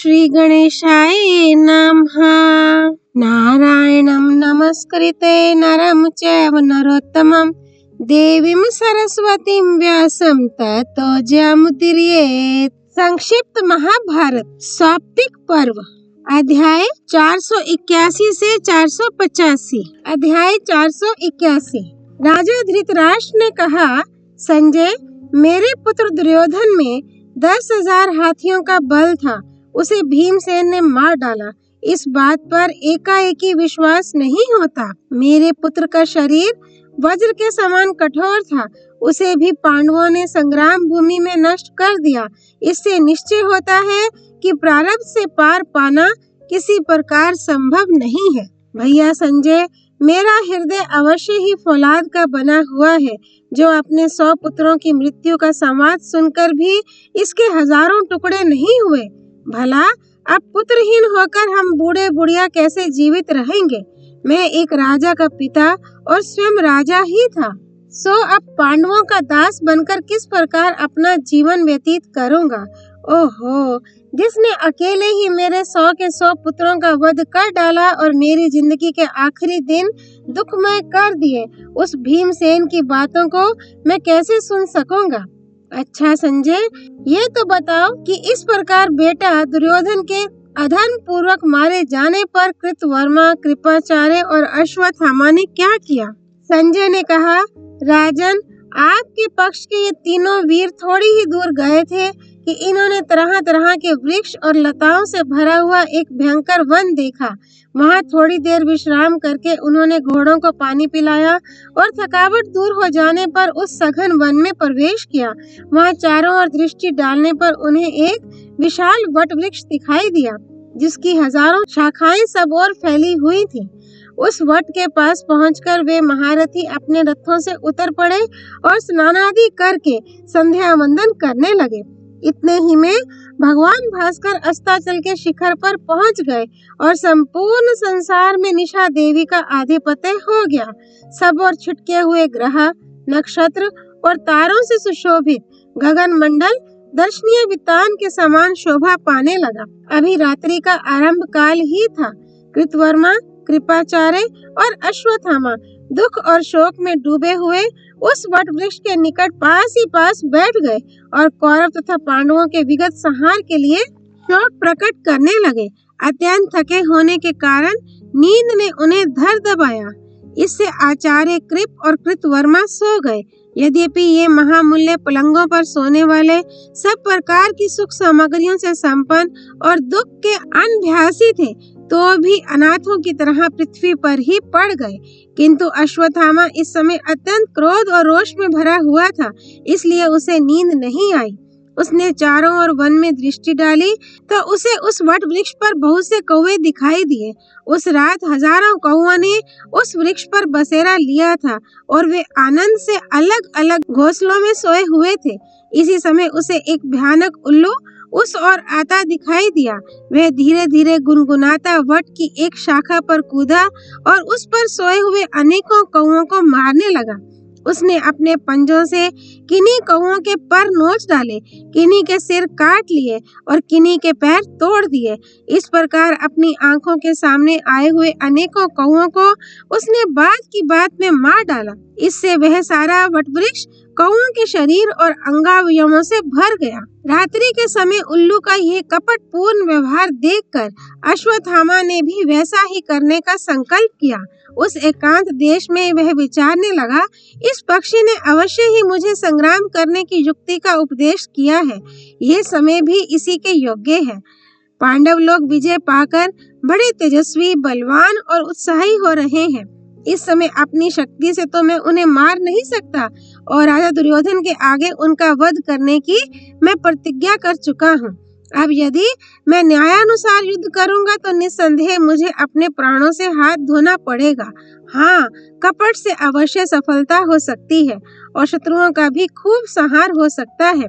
श्री गणेशाय नमः। नारायणं नमस्कृते नरं चैव नरोत्तमं देवीं सरस्वतीं व्यासं ततो जयमुदीरयेत्। संक्षिप्त महाभारत सौप्तिक पर्व अध्याय 481 से 485। अध्याय 481। राजा धृतराष्ट्र ने कहा, संजय, मेरे पुत्र दुर्योधन में 10,000 हाथियों का बल था, उसे भीमसेन ने मार डाला। इस बात पर एकाएकी विश्वास नहीं होता। मेरे पुत्र का शरीर वज्र के समान कठोर था, उसे भी पांडवों ने संग्राम भूमि में नष्ट कर दिया। इससे निश्चय होता है कि प्रारब्ध से पार पाना किसी प्रकार संभव नहीं है। भैया संजय, मेरा हृदय अवश्य ही फौलाद का बना हुआ है, जो अपने 100 पुत्रों की मृत्यु का संवाद सुनकर भी इसके हजारों टुकड़े नहीं हुए। भला अब पुत्रहीन होकर हम बूढ़े बुढ़िया कैसे जीवित रहेंगे? मैं एक राजा का पिता और स्वयं राजा ही था, सो अब पांडवों का दास बनकर किस प्रकार अपना जीवन व्यतीत करूंगा? ओहो, जिसने अकेले ही मेरे 100 के 100 पुत्रों का वध कर डाला और मेरी जिंदगी के आखिरी दिन दुखमय कर दिए, उस भीमसेन की बातों को मैं कैसे सुन सकूंगा? अच्छा संजय, ये तो बताओ कि इस प्रकार बेटा दुर्योधन के अधर्म पूर्वक मारे जाने पर कृतवर्मा, कृपाचार्य और अश्वत्थामा ने क्या किया? संजय ने कहा, राजन, आपके पक्ष के ये तीनों वीर थोड़ी ही दूर गए थे कि इन्होंने तरह तरह के वृक्ष और लताओं से भरा हुआ एक भयंकर वन देखा। वहाँ थोड़ी देर विश्राम करके उन्होंने घोड़ों को पानी पिलाया और थकावट दूर हो जाने पर उस सघन वन में प्रवेश किया। वहाँ चारों ओर दृष्टि डालने पर उन्हें एक विशाल वट वृक्ष दिखाई दिया, जिसकी हजारों शाखाएं सब ओर फैली हुई थी। उस वट के पास पहुंचकर वे महारथी अपने रथों से उतर पड़े और स्नानादि करके संध्या वंदन करने लगे। इतने ही में भगवान भास्कर अस्ताचल के शिखर पर पहुंच गए और संपूर्ण संसार में निशा देवी का आधिपत्य हो गया। सब और छिटके हुए ग्रह, नक्षत्र और तारों से सुशोभित गगन मंडल दर्शनीय वितान के समान शोभा पाने लगा। अभी रात्रि का आरंभ काल ही था। कृतवर्मा, कृपाचार्य और अश्वत्थामा दुख और शोक में डूबे हुए उस वट वृक्ष के निकट पास ही पास बैठ गए और कौरव तथा पांडवों के विगत संहार के लिए शोक प्रकट करने लगे। अत्यंत थके होने के कारण नींद ने उन्हें धर दबाया। इससे आचार्य कृप और कृतवर्मा सो गए। यद्यपि ये महामूल्य पलंगों पर सोने वाले, सब प्रकार की सुख सामग्रियों से संपन्न और दुख के अनभ्यासी थे, तो भी अनाथों की तरह पृथ्वी पर ही पड़ गए। किंतु अश्वत्थामा इस समय अत्यंत क्रोध और रोष में भरा हुआ था, इसलिए उसे नींद नहीं आई। उसने चारों ओर वन में दृष्टि डाली तो उसे उस वट वृक्ष पर बहुत से कौवे दिखाई दिए। उस रात हजारों कौवों ने उस वृक्ष पर बसेरा लिया था और वे आनंद से अलग अलग घोंसलों में सोए हुए थे। इसी समय उसे एक भयानक उल्लू उस ओर आता दिखाई दिया। वह धीरे धीरे गुनगुनाता वट की एक शाखा पर कूदा और उस पर सोए हुए अनेकों कौवों को मारने लगा। उसने अपने पंजों से किन्हीं कौवों के पर नोच डाले, किन्हीं के सिर काट लिए और किन्हीं के पैर तोड़ दिए। इस प्रकार अपनी आंखों के सामने आए हुए अनेकों कौवों को उसने बात की बात में मार डाला। इससे वह सारा वटवृक्ष कौवों के शरीर और अंगावयवों से भर गया। रात्रि के समय उल्लू का यह कपटपूर्ण व्यवहार देखकर अश्वत्थामा ने भी वैसा ही करने का संकल्प किया। उस एकांत देश में वह विचारने लगा, इस पक्षी ने अवश्य ही मुझे संग्राम करने की युक्ति का उपदेश किया है। ये समय भी इसी के योग्य है। पांडव लोग विजय पाकर बड़े तेजस्वी, बलवान और उत्साही हो रहे हैं। इस समय अपनी शक्ति से तो मैं उन्हें मार नहीं सकता और राजा दुर्योधन के आगे उनका वध करने की मैं प्रतिज्ञा कर चुका हूँ। अब यदि मैं न्यायानुसार युद्ध करूंगा तो निस्संदेह मुझे अपने प्राणों से हाथ धोना पड़ेगा। हाँ, कपट से अवश्य सफलता हो सकती है और शत्रुओं का भी खूब संहार हो सकता है।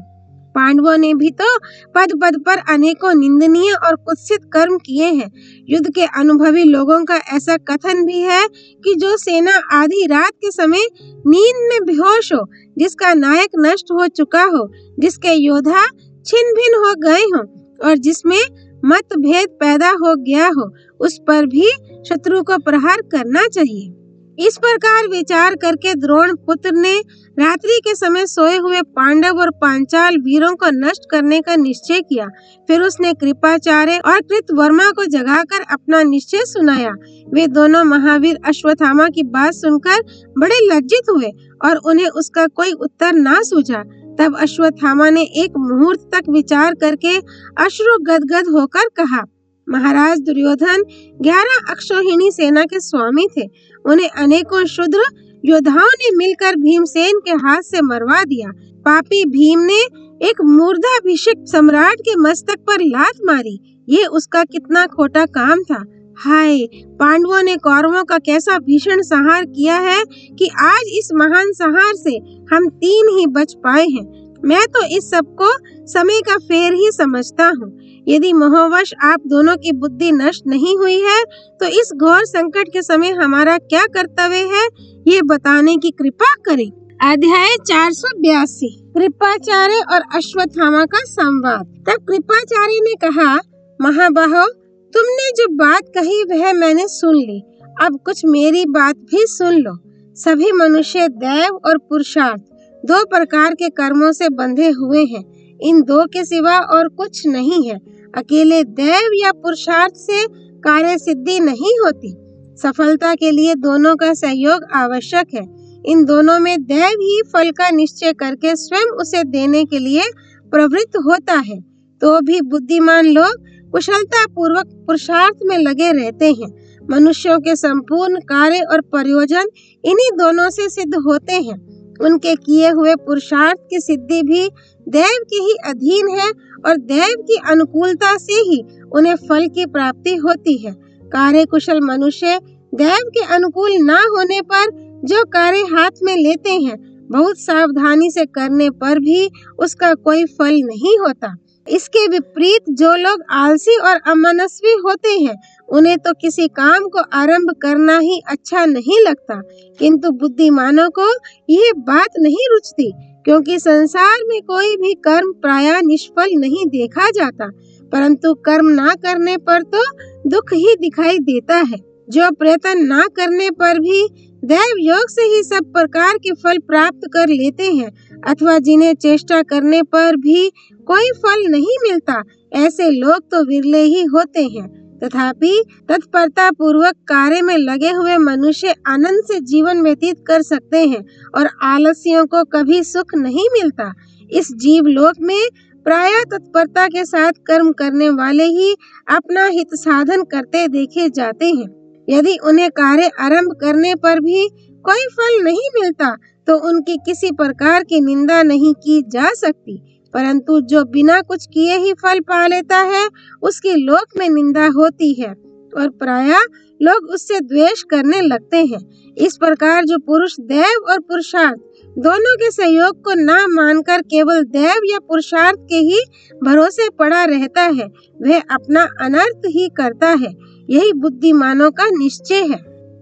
पांडवों ने भी तो पद पद पर अनेकों निंदनीय और कुत्सित कर्म किए हैं। युद्ध के अनुभवी लोगों का ऐसा कथन भी है कि जो सेना आधी रात के समय नींद में बेहोश हो, जिसका नायक नष्ट हो चुका हो, जिसके योद्धा छिन्न भिन्न हो गए हों और जिसमें मतभेद पैदा हो गया हो, उस पर भी शत्रु को प्रहार करना चाहिए। इस प्रकार विचार करके द्रोण पुत्र ने रात्रि के समय सोए हुए पांडव और पांचाल वीरों को नष्ट करने का निश्चय किया। फिर उसने कृपाचार्य और कृतवर्मा को जगाकर अपना निश्चय सुनाया। वे दोनों महावीर अश्वत्थामा की बात सुनकर बड़े लज्जित हुए और उन्हें उसका कोई उत्तर ना सूझा। तब अश्वत्थामा ने एक मुहूर्त तक विचार करके अश्रु गदगद होकर कहा, महाराज दुर्योधन 11 अक्षौहिणी सेना के स्वामी थे। उन्हें अनेकों शूद्र योद्धाओं ने मिलकर भीमसेन के हाथ से मरवा दिया। पापी भीम ने एक मूर्धाभिषिक्त सम्राट के मस्तक पर लात मारी। ये उसका कितना खोटा काम था। हाय, पांडवों ने कौरवों का कैसा भीषण संहार किया है कि आज इस महान संहार से हम 3 ही बच पाए हैं। मैं तो इस सब को समय का फेर ही समझता हूँ। यदि मोहवश आप दोनों की बुद्धि नष्ट नहीं हुई है तो इस घोर संकट के समय हमारा क्या कर्तव्य है, ये बताने की कृपा करें। अध्याय 482 कृपाचार्य और अश्वत्थामा का संवाद। तब कृपाचार्य ने कहा, महाबाहो, तुमने जो बात कही वह मैंने सुन ली। अब कुछ मेरी बात भी सुन लो। सभी मनुष्य दैव और पुरुषार्थ 2 प्रकार के कर्मों से बंधे हुए हैं। इन 2 के सिवा और कुछ नहीं है। अकेले दैव या पुरुषार्थ से कार्य सिद्धि नहीं होती। सफलता के लिए दोनों का सहयोग आवश्यक है। इन दोनों में दैव ही फल का निश्चय करके स्वयं उसे देने के लिए प्रवृत्त होता है। तो भी बुद्धिमान लोग कुशलता पूर्वक पुरुषार्थ में लगे रहते हैं। मनुष्यों के संपूर्ण कार्य और प्रयोजन इन्हीं दोनों से सिद्ध होते हैं। उनके किए हुए पुरुषार्थ की सिद्धि भी दैव के ही अधीन है और दैव की अनुकूलता से ही उन्हें फल की प्राप्ति होती है। कार्य कुशल मनुष्य दैव के अनुकूल ना होने पर जो कार्य हाथ में लेते हैं, बहुत सावधानी से करने पर भी उसका कोई फल नहीं होता। इसके विपरीत जो लोग आलसी और अमनस्वी होते हैं, उन्हें तो किसी काम को आरंभ करना ही अच्छा नहीं लगता। किंतु बुद्धिमानों को यह बात नहीं रुचती, क्योंकि संसार में कोई भी कर्म प्रायः निष्फल नहीं देखा जाता, परंतु कर्म ना करने पर तो दुख ही दिखाई देता है। जो प्रयत्न ना करने पर भी दैव योग से ही सब प्रकार के फल प्राप्त कर लेते हैं, अथवा जिन्हें चेष्टा करने पर भी कोई फल नहीं मिलता, ऐसे लोग तो विरले ही होते हैं। तथापि तत्परता पूर्वक कार्य में लगे हुए मनुष्य आनंद से जीवन व्यतीत कर सकते हैं और आलस्यों को कभी सुख नहीं मिलता। इस जीव लोक में प्रायः तत्परता के साथ कर्म करने वाले ही अपना हित साधन करते देखे जाते हैं। यदि उन्हें कार्य आरंभ करने पर भी कोई फल नहीं मिलता तो उनकी किसी प्रकार की निंदा नहीं की जा सकती, परंतु जो बिना कुछ किए ही फल पा लेता है, उसकी लोक में निंदा होती है और प्रायः लोग उससे द्वेष करने लगते हैं। इस प्रकार जो पुरुष दैव और पुरुषार्थ दोनों के सहयोग को ना मानकर केवल दैव या पुरुषार्थ के ही भरोसे पड़ा रहता है, वह अपना अनर्थ ही करता है। यही बुद्धिमानों का निश्चय है।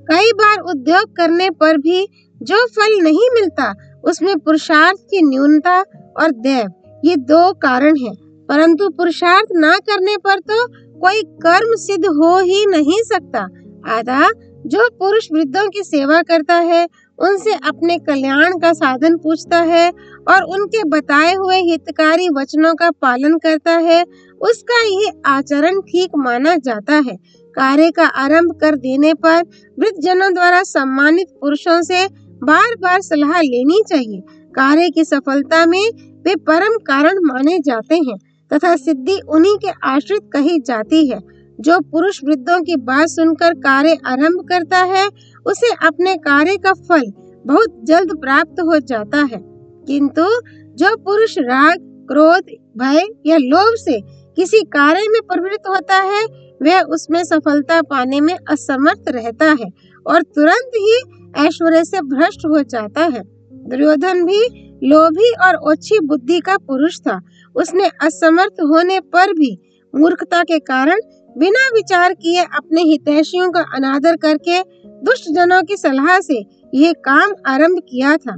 कई बार उद्योग करने पर भी जो फल नहीं मिलता, उसमें पुरुषार्थ की न्यूनता और दैव, ये 2 कारण हैं। परंतु पुरुषार्थ ना करने पर तो कोई कर्म सिद्ध हो ही नहीं सकता। अतः जो पुरुष वृद्धों की सेवा करता है, उनसे अपने कल्याण का साधन पूछता है और उनके बताए हुए हितकारी वचनों का पालन करता है, उसका यह आचरण ठीक माना जाता है। कार्य का आरंभ कर देने पर वृद्धजनों द्वारा सम्मानित पुरुषों से बार बार सलाह लेनी चाहिए। कार्य की सफलता में वे परम कारण माने जाते हैं तथा सिद्धि उन्हीं के आश्रित कही जाती है। जो पुरुष वृद्धों की बात सुनकर कार्य आरंभ करता है, उसे अपने कार्य का फल बहुत जल्द प्राप्त हो जाता है। किंतु जो पुरुष राग, क्रोध, भय या लोभ से किसी कार्य में प्रवृत्त होता है, वह उसमें सफलता पाने में असमर्थ रहता है और तुरंत ही ऐश्वर्य से भ्रष्ट हो जाता है। दुर्योधन भी लोभी और ओछी बुद्धि का पुरुष था। उसने असमर्थ होने पर भी मूर्खता के कारण बिना विचार किए अपने हितैषियों का अनादर करके दुष्ट जनों की सलाह से यह काम आरंभ किया था।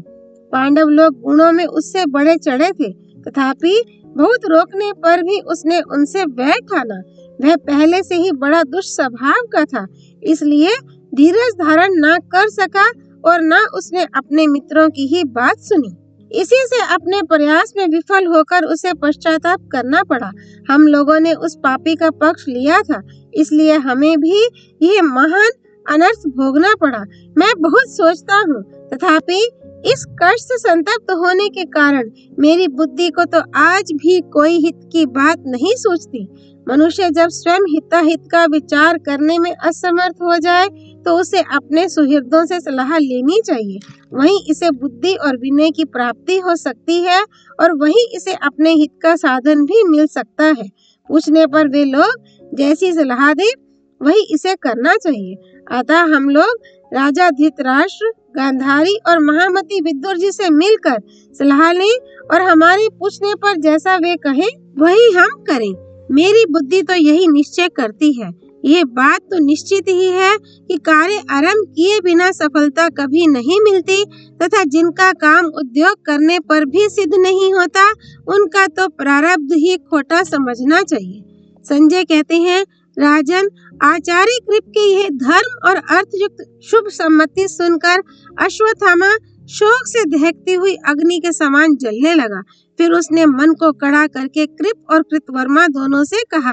पांडव लोग गुणों में उससे बड़े चढ़े थे, तथापि बहुत रोकने पर भी उसने उनसे वैर ठाना। वह पहले से ही बड़ा दुष्स्वभाव का था, इसलिए धीरज धारण न कर सका और न उसने अपने मित्रों की ही बात सुनी। इसी से अपने प्रयास में विफल होकर उसे पश्चाताप करना पड़ा। हम लोगों ने उस पापी का पक्ष लिया था, इसलिए हमें भी यह महान अनर्थ भोगना पड़ा। मैं बहुत सोचता हूँ, तथापि इस कष्ट से संतप्त होने के कारण मेरी बुद्धि को तो आज भी कोई हित की बात नहीं सोचती। मनुष्य जब स्वयं हिताहित का विचार करने में असमर्थ हो जाए तो उसे अपने सुहृदों से सलाह लेनी चाहिए। वहीं इसे बुद्धि और विनय की प्राप्ति हो सकती है और वहीं इसे अपने हित का साधन भी मिल सकता है। पूछने पर वे लोग जैसी सलाह दे वही इसे करना चाहिए। अतः हम लोग राजा धृतराष्ट्र, गांधारी और महामती विदुर जी से मिलकर सलाह लें और हमारे पूछने पर जैसा वे कहें वही हम करें। मेरी बुद्धि तो यही निश्चय करती है। ये बात तो निश्चित ही है कि कार्य आरंभ किए बिना सफलता कभी नहीं मिलती तथा जिनका काम उद्योग करने पर भी सिद्ध नहीं होता उनका तो प्रारब्ध ही खोटा समझना चाहिए। संजय कहते हैं, राजन, आचार्य कृप के यह धर्म और अर्थ युक्त शुभ सम्मति सुनकर अश्वत्थामा शोक से दहकती हुई अग्नि के समान जलने लगा। फिर उसने मन को कड़ा करके कृप और कृतवर्मा दोनों से कहा,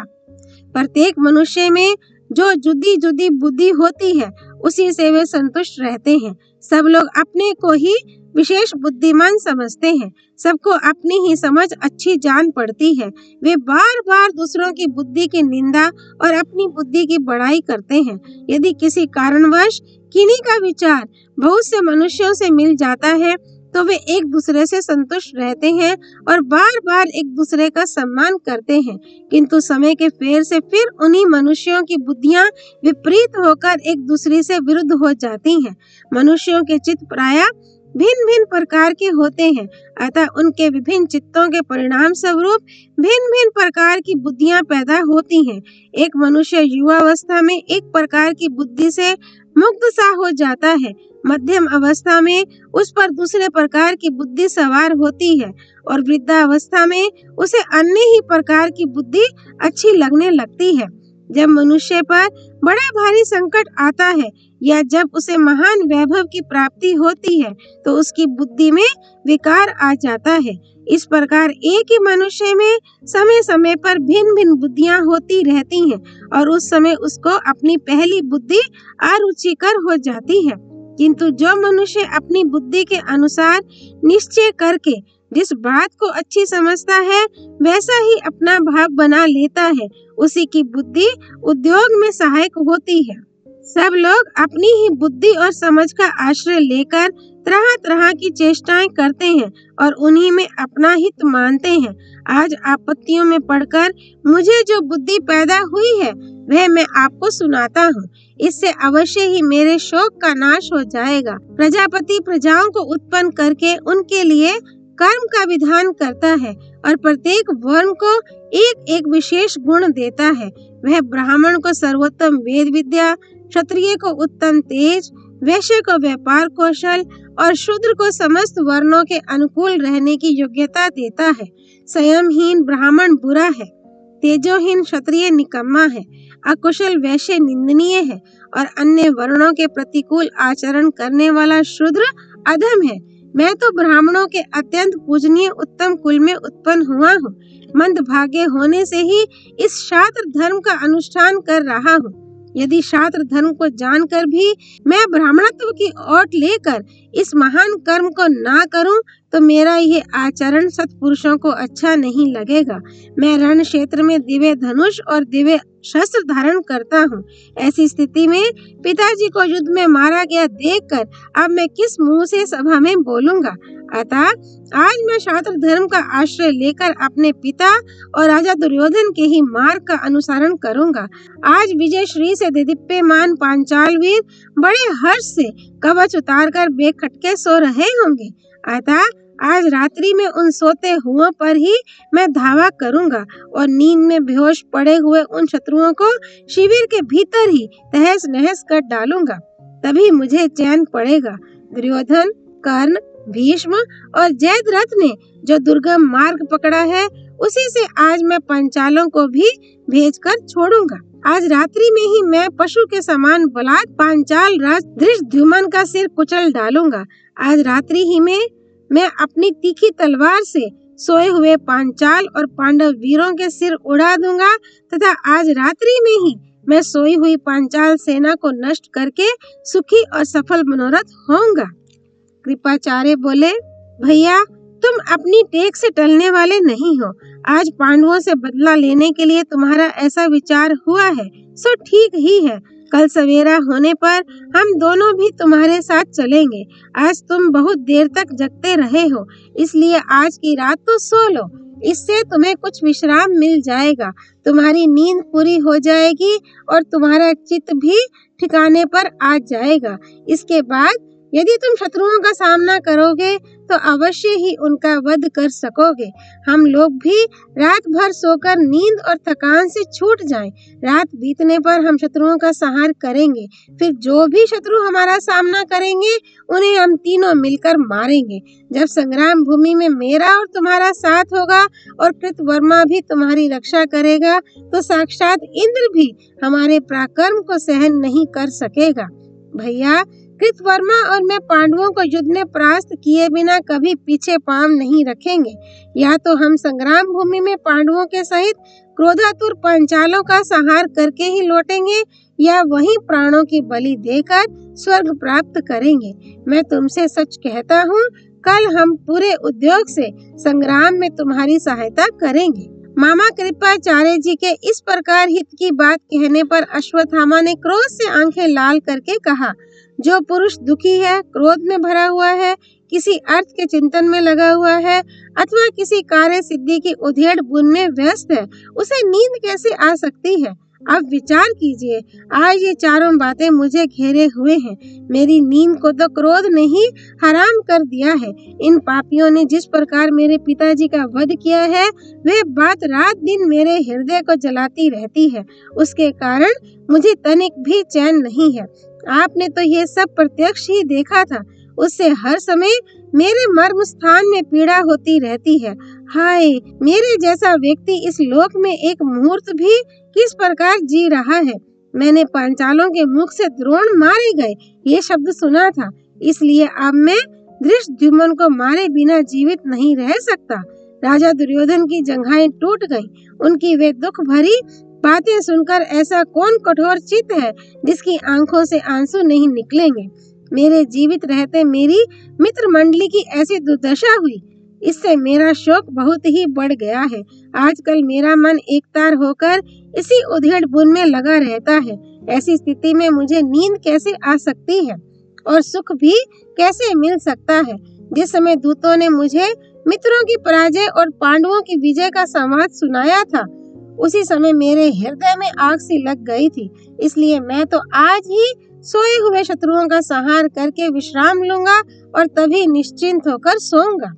प्रत्येक मनुष्य में जो जुदी जुदी बुद्धि होती है उसी से वे संतुष्ट रहते हैं। सब लोग अपने को ही विशेष बुद्धिमान समझते हैं। सबको अपनी ही समझ अच्छी जान पड़ती है। वे बार बार दूसरों की बुद्धि की निंदा और अपनी बुद्धि की बड़ाई करते हैं। यदि किसी कारणवश किन्हीं का विचार बहुत से मनुष्यों से मिल जाता है तो वे एक दूसरे से संतुष्ट रहते हैं और बार बार एक दूसरे का सम्मान करते हैं, किंतु समय के फेर से फिर उन्हीं मनुष्यों की बुद्धियां विपरीत होकर एक दूसरे से विरुद्ध हो जाती हैं। मनुष्यों के चित्त प्रायः भिन्न भिन्न प्रकार के होते हैं, अतः उनके विभिन्न चित्तों के परिणाम स्वरूप भिन्न भिन्न प्रकार की बुद्धियां पैदा होती हैं। एक मनुष्य युवावस्था में एक प्रकार की बुद्धि से मुग्ध सा हो जाता है, मध्यम अवस्था में उस पर दूसरे प्रकार की बुद्धि सवार होती है और वृद्धावस्था में उसे अन्य ही प्रकार की बुद्धि अच्छी लगने लगती है। जब मनुष्य पर बड़ा भारी संकट आता है या जब उसे महान वैभव की प्राप्ति होती है तो उसकी बुद्धि में विकार आ जाता है। इस प्रकार एक ही मनुष्य में समय समय पर भिन्न भिन्न बुद्धियां होती रहती हैं और उस समय उसको अपनी पहली बुद्धि अरुचिकर हो जाती है, किंतु जो मनुष्य अपनी बुद्धि के अनुसार निश्चय करके जिस बात को अच्छी समझता है वैसा ही अपना भाव बना लेता है, उसी की बुद्धि उद्योग में सहायक होती है। सब लोग अपनी ही बुद्धि और समझ का आश्रय लेकर तरह तरह की चेष्टाएं करते हैं और उन्हीं में अपना हित मानते हैं। आज आपत्तियों में पड़कर मुझे जो बुद्धि पैदा हुई है वह मैं आपको सुनाता हूँ। इससे अवश्य ही मेरे शोक का नाश हो जाएगा। प्रजापति प्रजाओं को उत्पन्न करके उनके लिए कर्म का विधान करता है और प्रत्येक वर्ण को एक एक विशेष गुण देता है। वह ब्राह्मण को सर्वोत्तम वेद विद्या, क्षत्रिय को उत्तम तेज, वैश्य को व्यापार कौशल और शूद्र को समस्त वर्णों के अनुकूल रहने की योग्यता देता है। संयमहीन ब्राह्मण बुरा है, तेजोहीन क्षत्रिय निकम्मा है, अकुशल वैश्य निंदनीय है और अन्य वर्णों के प्रतिकूल आचरण करने वाला शूद्र अधम है। मैं तो ब्राह्मणों के अत्यंत पूजनीय उत्तम कुल में उत्पन्न हुआ हूँ। मंद भाग्य होने से ही इस शास्त्र धर्म का अनुष्ठान कर रहा हूँ। यदि शास्त्र धर्म को जानकर भी मैं ब्राह्मणत्व की ओट लेकर इस महान कर्म को ना करूं तो मेरा यह आचरण सत्पुरुषों को अच्छा नहीं लगेगा। मैं रण क्षेत्र में दिव्य धनुष और दिव्य शस्त्र धारण करता हूँ। ऐसी स्थिति में पिताजी को युद्ध में मारा गया देखकर अब मैं किस मुंह से सभा में बोलूंगा। अतः आज मैं शास्त्र धर्म का आश्रय लेकर अपने पिता और राजा दुर्योधन के ही मार्ग का अनुसरण करूंगा। आज विजय श्री से दिदीप्यमान पांचाल वीर बड़े हर्ष से कवच उतारकर बेखटके सो रहे होंगे। अतः आज रात्रि में उन सोते हुओं पर ही मैं धावा करूंगा और नींद में बेहोश पड़े हुए उन शत्रुओं को शिविर के भीतर ही तहस नहस कर डालूंगा, तभी मुझे चैन पड़ेगा। दुर्योधन, कर्ण, भीष्म और जयद्रथ ने जो दुर्गम मार्ग पकड़ा है उसी से आज मैं पंचालों को भी भेजकर छोड़ूंगा। आज रात्रि में ही मैं पशु के समान बलात् पांचाल राज धृष्टद्युम्न का सिर कुचल डालूंगा। आज रात्रि ही में मैं अपनी तीखी तलवार से सोए हुए पांचाल और पांडव वीरों के सिर उड़ा दूंगा तथा आज रात्रि में ही मैं सोई हुई पांचाल सेना को नष्ट करके सुखी और सफल मनोरथ होऊंगा। कृपाचार्य बोले, भैया तुम अपनी टेक से टलने वाले नहीं हो। आज पांडवों से बदला लेने के लिए तुम्हारा ऐसा विचार हुआ है, सो ठीक ही है। कल सवेरा होने पर हम दोनों भी तुम्हारे साथ चलेंगे। आज तुम बहुत देर तक जगते रहे हो, इसलिए आज की रात तो सो लो। इससे तुम्हें कुछ विश्राम मिल जाएगा, तुम्हारी नींद पूरी हो जाएगी और तुम्हारा चित्त भी ठिकाने पर आ जाएगा। इसके बाद यदि तुम शत्रुओं का सामना करोगे तो अवश्य ही उनका वध कर सकोगे। हम लोग भी रात भर सोकर नींद और थकान से छूट जाएं। रात बीतने पर हम शत्रुओं का संहार करेंगे। फिर जो भी शत्रु हमारा सामना करेंगे उन्हें हम तीनों मिलकर मारेंगे। जब संग्राम भूमि में मेरा और तुम्हारा साथ होगा और कृतवर्मा भी तुम्हारी रक्षा करेगा तो साक्षात इंद्र भी हमारे पराक्रम को सहन नहीं कर सकेगा। भैया कृतवर्मा और मैं पांडवों को युद्ध में परास्त किए बिना कभी पीछे पांव नहीं रखेंगे। या तो हम संग्राम भूमि में पांडवों के सहित क्रोधातुर पांचालों का संहार करके ही लौटेंगे या वहीं प्राणों की बलि देकर स्वर्ग प्राप्त करेंगे। मैं तुमसे सच कहता हूँ, कल हम पूरे उद्योग से संग्राम में तुम्हारी सहायता करेंगे। मामा कृपाचार्य जी के इस प्रकार हित की बात कहने पर अश्वत्थामा ने क्रोध से आंखें लाल करके कहा, जो पुरुष दुखी है, क्रोध में भरा हुआ है, किसी अर्थ के चिंतन में लगा हुआ है अथवा किसी कार्य सिद्धि की उधेड़ बुन में व्यस्त है, उसे नींद कैसे आ सकती है? अब विचार कीजिए, आज ये चारों बातें मुझे घेरे हुए हैं। मेरी नींद को तो क्रोध ने ही हराम कर दिया है। इन पापियों ने जिस प्रकार मेरे पिताजी का वध किया है, वह बात रात दिन मेरे हृदय को जलाती रहती है। उसके कारण मुझे तनिक भी चैन नहीं है। आपने तो ये सब प्रत्यक्ष ही देखा था। उससे हर समय मेरे मर्म स्थान में पीड़ा होती रहती है। हाय, मेरे जैसा व्यक्ति इस लोक में एक मुहूर्त भी किस प्रकार जी रहा है। मैंने पांचालों के मुख से द्रोण मारे गए ये शब्द सुना था, इसलिए अब मैं धृष्टद्युम्न को मारे बिना जीवित नहीं रह सकता। राजा दुर्योधन की जंघाएं टूट गईं। उनकी वे दुख भरी बातें सुनकर ऐसा कौन कठोर चित्त है जिसकी आंखों से आंसू नहीं निकलेंगे। मेरे जीवित रहते मेरी मित्र मंडली की ऐसी दुर्दशा हुई, इससे मेरा शोक बहुत ही बढ़ गया है। आजकल मेरा मन एकतार होकर इसी उधेड़ बुन में लगा रहता है। ऐसी स्थिति में मुझे नींद कैसे आ सकती है और सुख भी कैसे मिल सकता है? जिस समय दूतों ने मुझे मित्रों की पराजय और पांडवों की विजय का संवाद सुनाया था, उसी समय मेरे हृदय में आग सी लग गई थी। इसलिए मैं तो आज ही सोए हुए शत्रुओं का संहार करके विश्राम लूंगा और तभी निश्चिंत होकर सोऊंगा।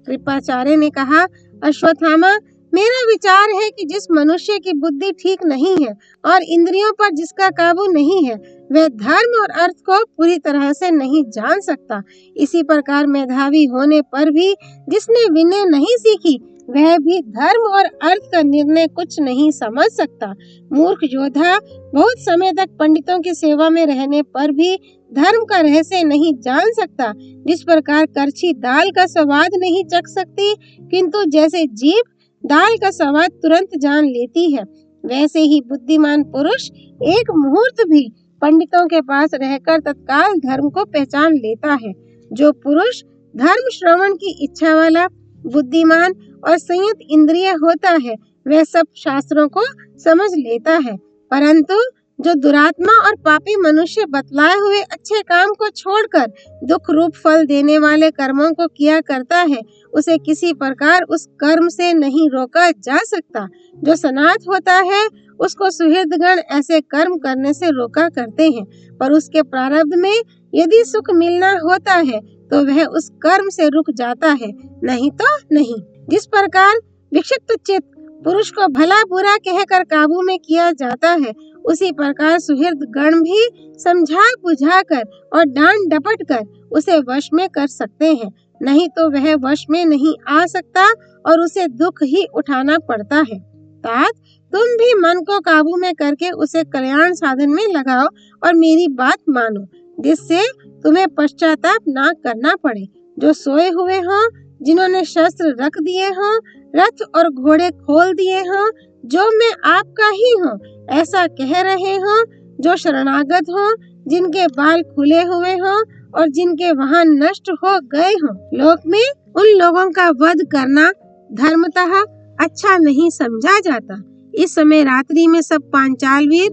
कृपाचार्य ने कहा, अश्वत्थामा, मेरा विचार है कि जिस मनुष्य की बुद्धि ठीक नहीं है और इंद्रियों पर जिसका काबू नहीं है, वह धर्म और अर्थ को पूरी तरह से नहीं जान सकता। इसी प्रकार मेधावी होने पर भी जिसने विनय नहीं सीखी, वह भी धर्म और अर्थ का निर्णय कुछ नहीं समझ सकता। मूर्ख योद्धा बहुत समय तक पंडितों की सेवा में रहने पर भी धर्म का रहस्य नहीं जान सकता। जिस प्रकार करछी दाल का स्वाद नहीं चख सकती, किंतु जैसे जीभ दाल का स्वाद तुरंत जान लेती है, वैसे ही बुद्धिमान पुरुष एक मुहूर्त भी पंडितों के पास रहकर तत्काल धर्म को पहचान लेता है। जो पुरुष धर्म श्रवण की इच्छा वाला, बुद्धिमान और संयत इंद्रिय होता है, वह सब शास्त्रों को समझ लेता है। परंतु जो दुरात्मा और पापी मनुष्य बतलाए हुए अच्छे काम को छोड़कर दुख रूप फल देने वाले कर्मों को किया करता है, उसे किसी प्रकार उस कर्म से नहीं रोका जा सकता। जो सनाथ होता है, उसको सुहृदगण ऐसे कर्म करने से रोका करते हैं, पर उसके प्रारब्ध में यदि सुख मिलना होता है तो वह उस कर्म से रुक जाता है, नहीं तो नहीं। जिस प्रकार विक्षिप्त चित्त पुरुष को भला बुरा कहकर काबू में किया जाता है, उसी प्रकार सुहृद गण भी समझा बुझाकर और डांट डपट कर उसे वश में कर सकते हैं, नहीं तो वह वश में नहीं आ सकता और उसे दुख ही उठाना पड़ता है। तात, तुम भी मन को काबू में करके उसे कल्याण साधन में लगाओ और मेरी बात मानो, जिससे तुम्हें पश्चाताप ना करना पड़े। जो सोए हुए हों, जिन्होंने शस्त्र रख दिए हों, रथ और घोड़े खोल दिए हों, जो मैं आपका ही हूँ ऐसा कह रहे हों, जो शरणागत हों, जिनके बाल खुले हुए हों और जिनके वाहन नष्ट हो गए हों, लोक में उन लोगों का वध करना धर्मतः अच्छा नहीं समझा जाता। इस समय रात्रि में सब पांचाल वीर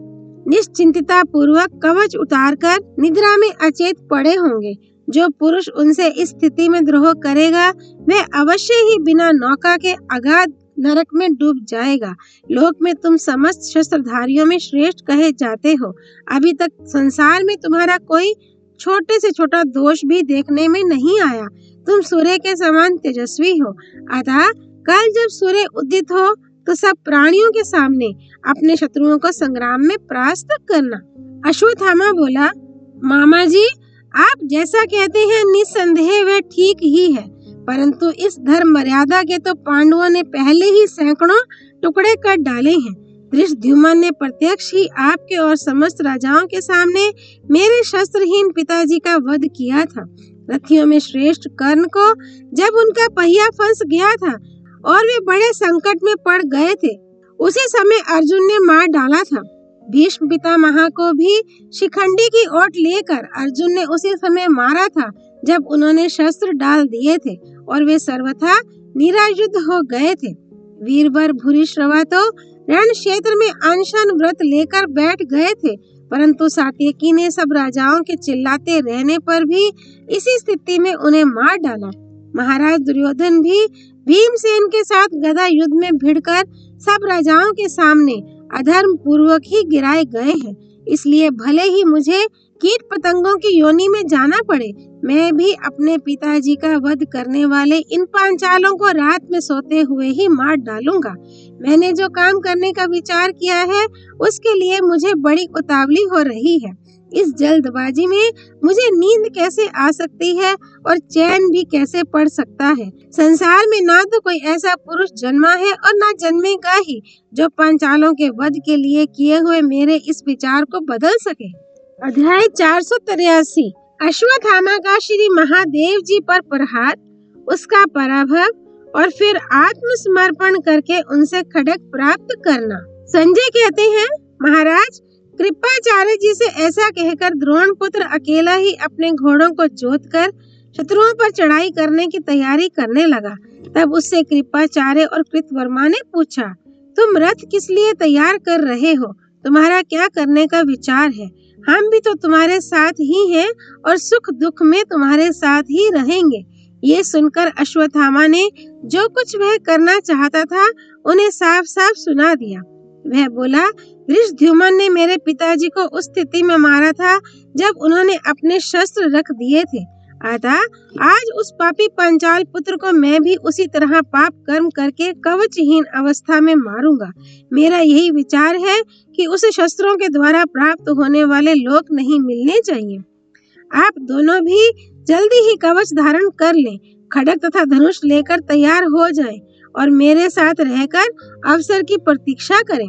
निश्चिंतता पूर्वक कवच उतारकर निद्रा में अचेत पड़े होंगे। जो पुरुष उनसे इस स्थिति में द्रोह करेगा वह अवश्य ही बिना नौका के अगाध नरक में डूब जाएगा। लोक में तुम समस्त शस्त्रधारियों में श्रेष्ठ कहे जाते हो। अभी तक संसार में तुम्हारा कोई छोटे से छोटा दोष भी देखने में नहीं आया। तुम सूर्य के समान तेजस्वी हो। अतः कल जब सूर्य उदित हो तो सब प्राणियों के सामने अपने शत्रुओं को संग्राम में परास्त करना। अश्वत्थामा बोला, मामा जी, आप जैसा कहते हैं निस्संदेह वह ठीक ही है, परंतु इस धर्म मर्यादा के तो पांडवों ने पहले ही सैकड़ों टुकड़े कर डाले हैं। धृष्टद्युम्न ने प्रत्यक्ष ही आपके और समस्त राजाओं के सामने मेरे शस्त्रहीन पिताजी का वध किया था। रथियों में श्रेष्ठ कर्ण को जब उनका पहिया फंस गया था और वे बड़े संकट में पड़ गए थे, उसी समय अर्जुन ने मार डाला था। भीष्म पितामह को भी शिखंडी की ओट लेकर अर्जुन ने उसी समय मारा था जब उन्होंने शस्त्र डाल दिए थे और वे सर्वथा निरायुध हो गए थे। वीरवर भूरिश्रवा तो रण क्षेत्र में अनशन व्रत लेकर बैठ गए थे, परंतु सात्यकी ने सब राजाओं के चिल्लाते रहने पर भी इसी स्थिति में उन्हें मार डाला। महाराज दुर्योधन भी भीमसेन के साथ गदा युद्ध में भिड़कर सब राजाओं के सामने अधर्म पूर्वक ही गिराए गए हैं। इसलिए भले ही मुझे कीट पतंगों की योनि में जाना पड़े, मैं भी अपने पिताजी का वध करने वाले इन पांचालों को रात में सोते हुए ही मार डालूंगा। मैंने जो काम करने का विचार किया है उसके लिए मुझे बड़ी उतावली हो रही है। इस जल्दबाजी में मुझे नींद कैसे आ सकती है और चैन भी कैसे पड़ सकता है। संसार में ना तो कोई ऐसा पुरुष जन्मा है और ना जन्मेगा ही जो पांचालों के वध के लिए किए हुए मेरे इस विचार को बदल सके। अध्याय 483। अश्वत्थामा का श्री महादेव जी पर प्रहार, उसका पराभव और फिर आत्मसमर्पण करके उनसे खड्ग प्राप्त करना। संजय कहते हैं, महाराज कृपाचार्य जी से ऐसा कहकर द्रोण पुत्र अकेला ही अपने घोड़ों को जोतकर शत्रुओं पर चढ़ाई करने की तैयारी करने लगा। तब उससे कृपाचार्य और कृतवर्मा ने पूछा, तुम रथ किस लिए तैयार कर रहे हो? तुम्हारा क्या करने का विचार है? हम भी तो तुम्हारे साथ ही हैं और सुख दुख में तुम्हारे साथ ही रहेंगे। ये सुनकर अश्वत्थामा ने जो कुछ वह करना चाहता था उन्हें साफ साफ सुना दिया। वह बोला, धृष्टद्युम्न ने मेरे पिताजी को उस स्थिति में मारा था जब उन्होंने अपने शस्त्र रख दिए थे। अतः आज उस पापी पांचाल पुत्र को मैं भी उसी तरह पाप कर्म करके कवचहीन अवस्था में मारूंगा। मेरा यही विचार है कि उसे शस्त्रों के द्वारा प्राप्त होने वाले लोक नहीं मिलने चाहिए। आप दोनों भी जल्दी ही कवच धारण कर लें, खड्ग तथा धनुष लेकर तैयार हो जाएं और मेरे साथ रहकर अवसर की प्रतीक्षा करें।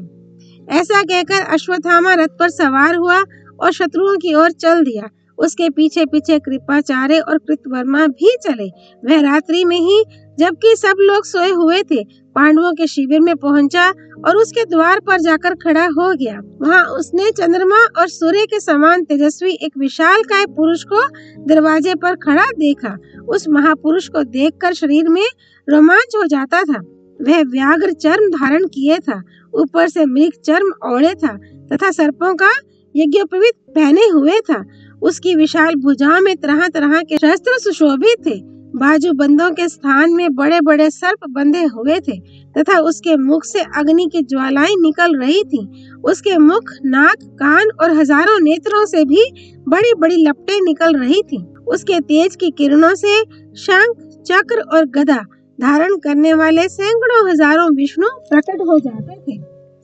ऐसा कहकर अश्वत्थामा रथ पर सवार हुआ और शत्रुओं की ओर चल दिया। उसके पीछे पीछे कृपाचार्य और कृतवर्मा भी चले। वह रात्रि में ही, जबकि सब लोग सोए हुए थे, पांडवों के शिविर में पहुंचा और उसके द्वार पर जाकर खड़ा हो गया। वहां उसने चंद्रमा और सूर्य के समान तेजस्वी एक विशालकाय पुरुष को दरवाजे पर खड़ा देखा। उस महापुरुष को देखकर शरीर में रोमांच हो जाता था। वह व्याघ्र चर्म धारण किए था, ऊपर से मृग चर्म ओढ़े था तथा सर्पों का यज्ञोपवीत पहने हुए था। उसकी विशाल भुजाओं में तरह तरह के शस्त्र सुशोभित थे। बाजू बंदों के स्थान में बड़े बड़े सर्प बंधे हुए थे तथा उसके मुख से अग्नि की ज्वालाएं निकल रही थीं। उसके मुख, नाक, कान और हजारों नेत्रों से भी बड़ी बड़ी लपटें निकल रही थीं। उसके तेज की किरणों से शंख, चक्र और गदा धारण करने वाले सैकड़ों हजारों विष्णु प्रकट हो जाते थे।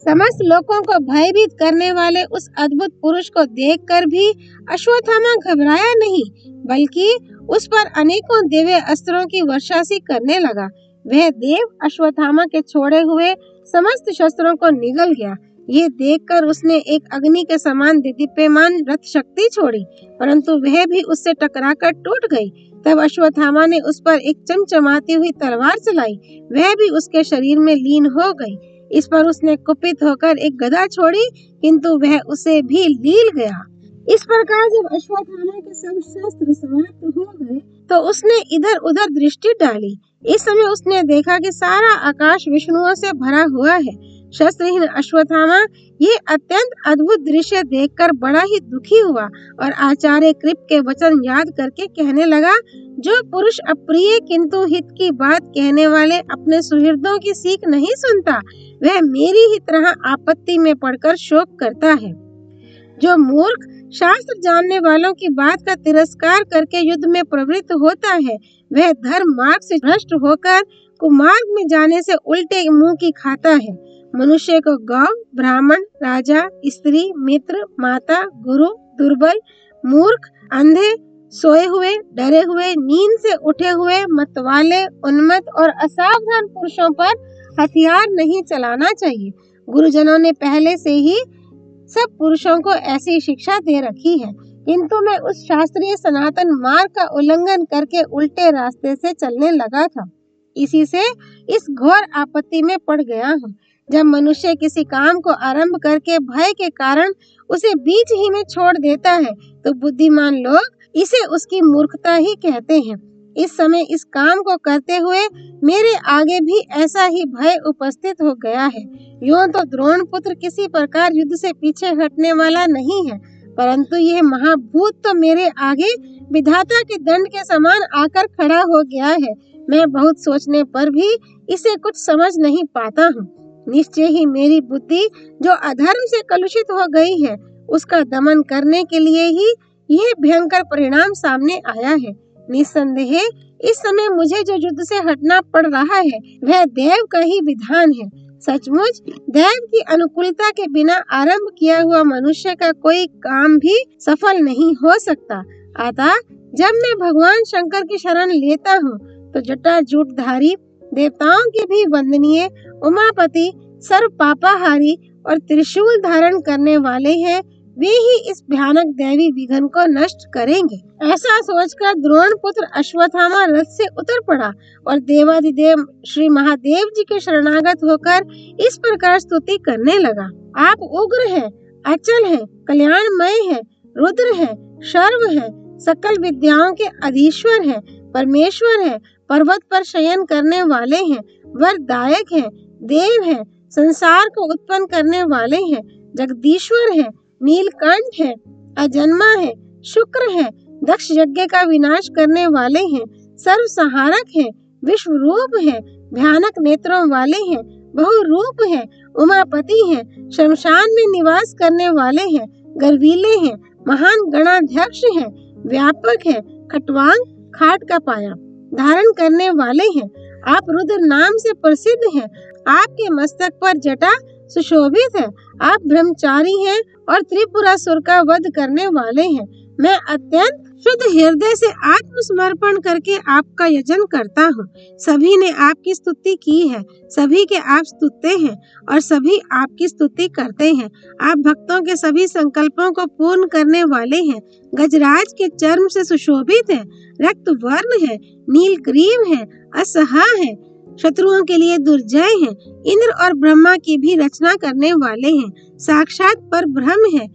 समस्त लोगों को भयभीत करने वाले उस अद्भुत पुरुष को देखकर भी अश्वत्थामा घबराया नहीं, बल्कि उस पर अनेकों दिव्य अस्त्रों की वर्षा सी करने लगा। वह देव अश्वत्थामा के छोड़े हुए समस्त शस्त्रों को निगल गया। ये देखकर उसने एक अग्नि के समान दीप्यमान रथ शक्ति छोड़ी, परंतु वह भी उससे टकराकर टूट गई। तब अश्वत्थामा ने उस पर एक चमचमाती हुई तलवार चलाई, वह भी उसके शरीर में लीन हो गई। इस पर उसने कुपित होकर एक गदा छोड़ी, किंतु वह उसे भी लील गया। इस प्रकार जब अश्वत्थामा के सब शस्त्र समाप्त हो गए तो उसने इधर उधर दृष्टि डाली। इस समय उसने देखा कि सारा आकाश विष्णुओं से भरा हुआ है। शस्त्रहीन अश्वत्थामा ये अत्यंत अद्भुत दृश्य देखकर बड़ा ही दुखी हुआ और आचार्य कृप के वचन याद करके कहने लगा, जो पुरुष अप्रिय किंतु हित की बात कहने वाले अपने सुहृदों की सीख नहीं सुनता, वह मेरी ही तरह आपत्ति में पड़कर शोक करता है। जो मूर्ख शास्त्र जानने वालों की बात का तिरस्कार करके युद्ध में प्रवृत्त होता है, वह धर्म मार्ग से भ्रष्ट होकर कुमार्ग में जाने से उल्टे मुंह की खाता है। मनुष्य को गौ, ब्राह्मण, राजा, स्त्री, मित्र, माता, गुरु, दुर्बल, मूर्ख, अंधे, सोए हुए, डरे हुए, नींद से उठे हुए, मतवाले, उन्मत्त और असावधान पुरुषों पर हथियार नहीं चलाना चाहिए। गुरुजनों ने पहले से ही सब पुरुषों को ऐसी शिक्षा दे रखी है, किंतु मैं उस शास्त्रीय सनातन मार्ग का उल्लंघन करके उल्टे रास्ते से चलने लगा था। इसी से इस घोर आपत्ति में पड़ गया हूँ। जब मनुष्य किसी काम को आरंभ करके भय के कारण उसे बीच ही में छोड़ देता है, तो बुद्धिमान लोग इसे उसकी मूर्खता ही कहते हैं। इस समय इस काम को करते हुए मेरे आगे भी ऐसा ही भय उपस्थित हो गया है। यूं तो द्रोण पुत्र किसी प्रकार युद्ध से पीछे हटने वाला नहीं है, परंतु यह महाभूत तो मेरे आगे विधाता के दंड के समान आकर खड़ा हो गया है। मैं बहुत सोचने पर भी इसे कुछ समझ नहीं पाता हूँ। निश्चय ही मेरी बुद्धि जो अधर्म से कलुषित हो गई है, उसका दमन करने के लिए ही यह भयंकर परिणाम सामने आया है। निस्संदेह इस समय मुझे जो युद्ध से हटना पड़ रहा है, वह देव का ही विधान है। सचमुच देव की अनुकूलता के बिना आरंभ किया हुआ मनुष्य का कोई काम भी सफल नहीं हो सकता। अतः जब मैं भगवान शंकर की शरण लेता हूँ, तो जटाजूटधारी, देवताओं के भी वंदनीय उमापति, सर्व पापाहारी और त्रिशूल धारण करने वाले हैं, वे ही इस भयानक दैवी विघ्न को नष्ट करेंगे। ऐसा सोचकर द्रोण पुत्र अश्वत्थामा रथ से उतर पड़ा और देवाधिदेव श्री महादेव जी के शरणागत होकर इस प्रकार स्तुति करने लगा। आप उग्र हैं, अचल हैं, कल्याणमय हैं, रुद्र हैं, शर्व हैं, सकल विद्याओं के अधीश्वर हैं, परमेश्वर हैं, पर्वत पर शयन करने वाले हैं, वरदायक हैं, देव हैं, संसार को उत्पन्न करने वाले हैं, जगदीश्वर हैं, नीलकंठ है, अजन्मा है, शुक्र है, दक्ष यज्ञ का विनाश करने वाले हैं, सर्व संहारक हैं, विश्व रूप है, भयानक नेत्रों वाले हैं, बहुरूप हैं, उमापति हैं, शमशान में निवास करने वाले हैं, गर्वीले हैं, महान गणाध्यक्ष हैं, व्यापक हैं, खटवांग, खाट का पाया धारण करने वाले हैं। आप रुद्र नाम से प्रसिद्ध हैं। आपके मस्तक पर जटा सुशोभित है। आप ब्रह्मचारी हैं और त्रिपुरासुर का वध करने वाले हैं। मैं अत्यंत शुद्ध हृदय से आत्मसमर्पण करके आपका यजन करता हूँ। सभी ने आपकी स्तुति की है, सभी के आप स्तुत्य हैं और सभी आपकी स्तुति करते हैं। आप भक्तों के सभी संकल्पों को पूर्ण करने वाले हैं। गजराज के चर्म से सुशोभित हैं, रक्त वर्ण है, नील ग्रीव है, असहा है, शत्रुओं के लिए दुर्जय हैं, इंद्र और ब्रह्मा की भी रचना करने वाले हैं, साक्षात पर ब्रह्म है,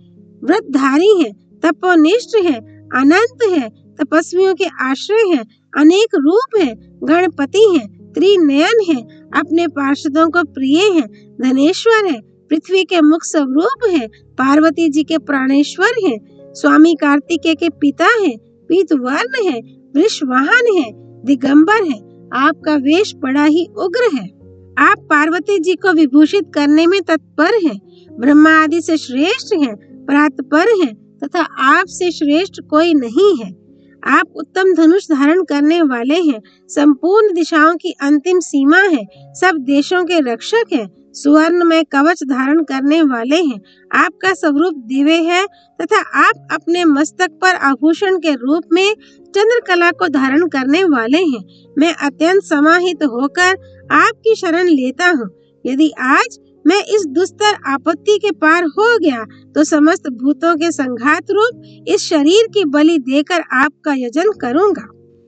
व्रतधारी है, तपोनिष्ठ है, अनंत है, तपस्वियों के आश्रय है, अनेक रूप है, गणपति है, त्रिनयन है, अपने पार्षदों को प्रिय है, धनेश्वर है, पृथ्वी के मुख स्वरूप है, पार्वती जी के प्राणेश्वर है, स्वामी कार्तिकेय के पिता है, पीत वर्ण है, वृषवाहन है, दिगंबर है। आपका वेश बड़ा ही उग्र है। आप पार्वती जी को विभूषित करने में तत्पर हैं, ब्रह्मा आदि से श्रेष्ठ हैं, परात्पर हैं तथा आप से श्रेष्ठ कोई नहीं है। आप उत्तम धनुष धारण करने वाले हैं, संपूर्ण दिशाओं की अंतिम सीमा है, सब देशों के रक्षक हैं, सुवर्ण में कवच धारण करने वाले हैं। आपका स्वरूप दिव्य है तथा आप अपने मस्तक पर आभूषण के रूप में चंद्रकला को धारण करने वाले हैं। मैं अत्यंत समाहित होकर आपकी शरण लेता हूँ। यदि आज मैं इस दुस्तर आपत्ति के पार हो गया तो समस्त भूतों के संघात रूप इस शरीर की बलि देकर आपका यजन करूंगा।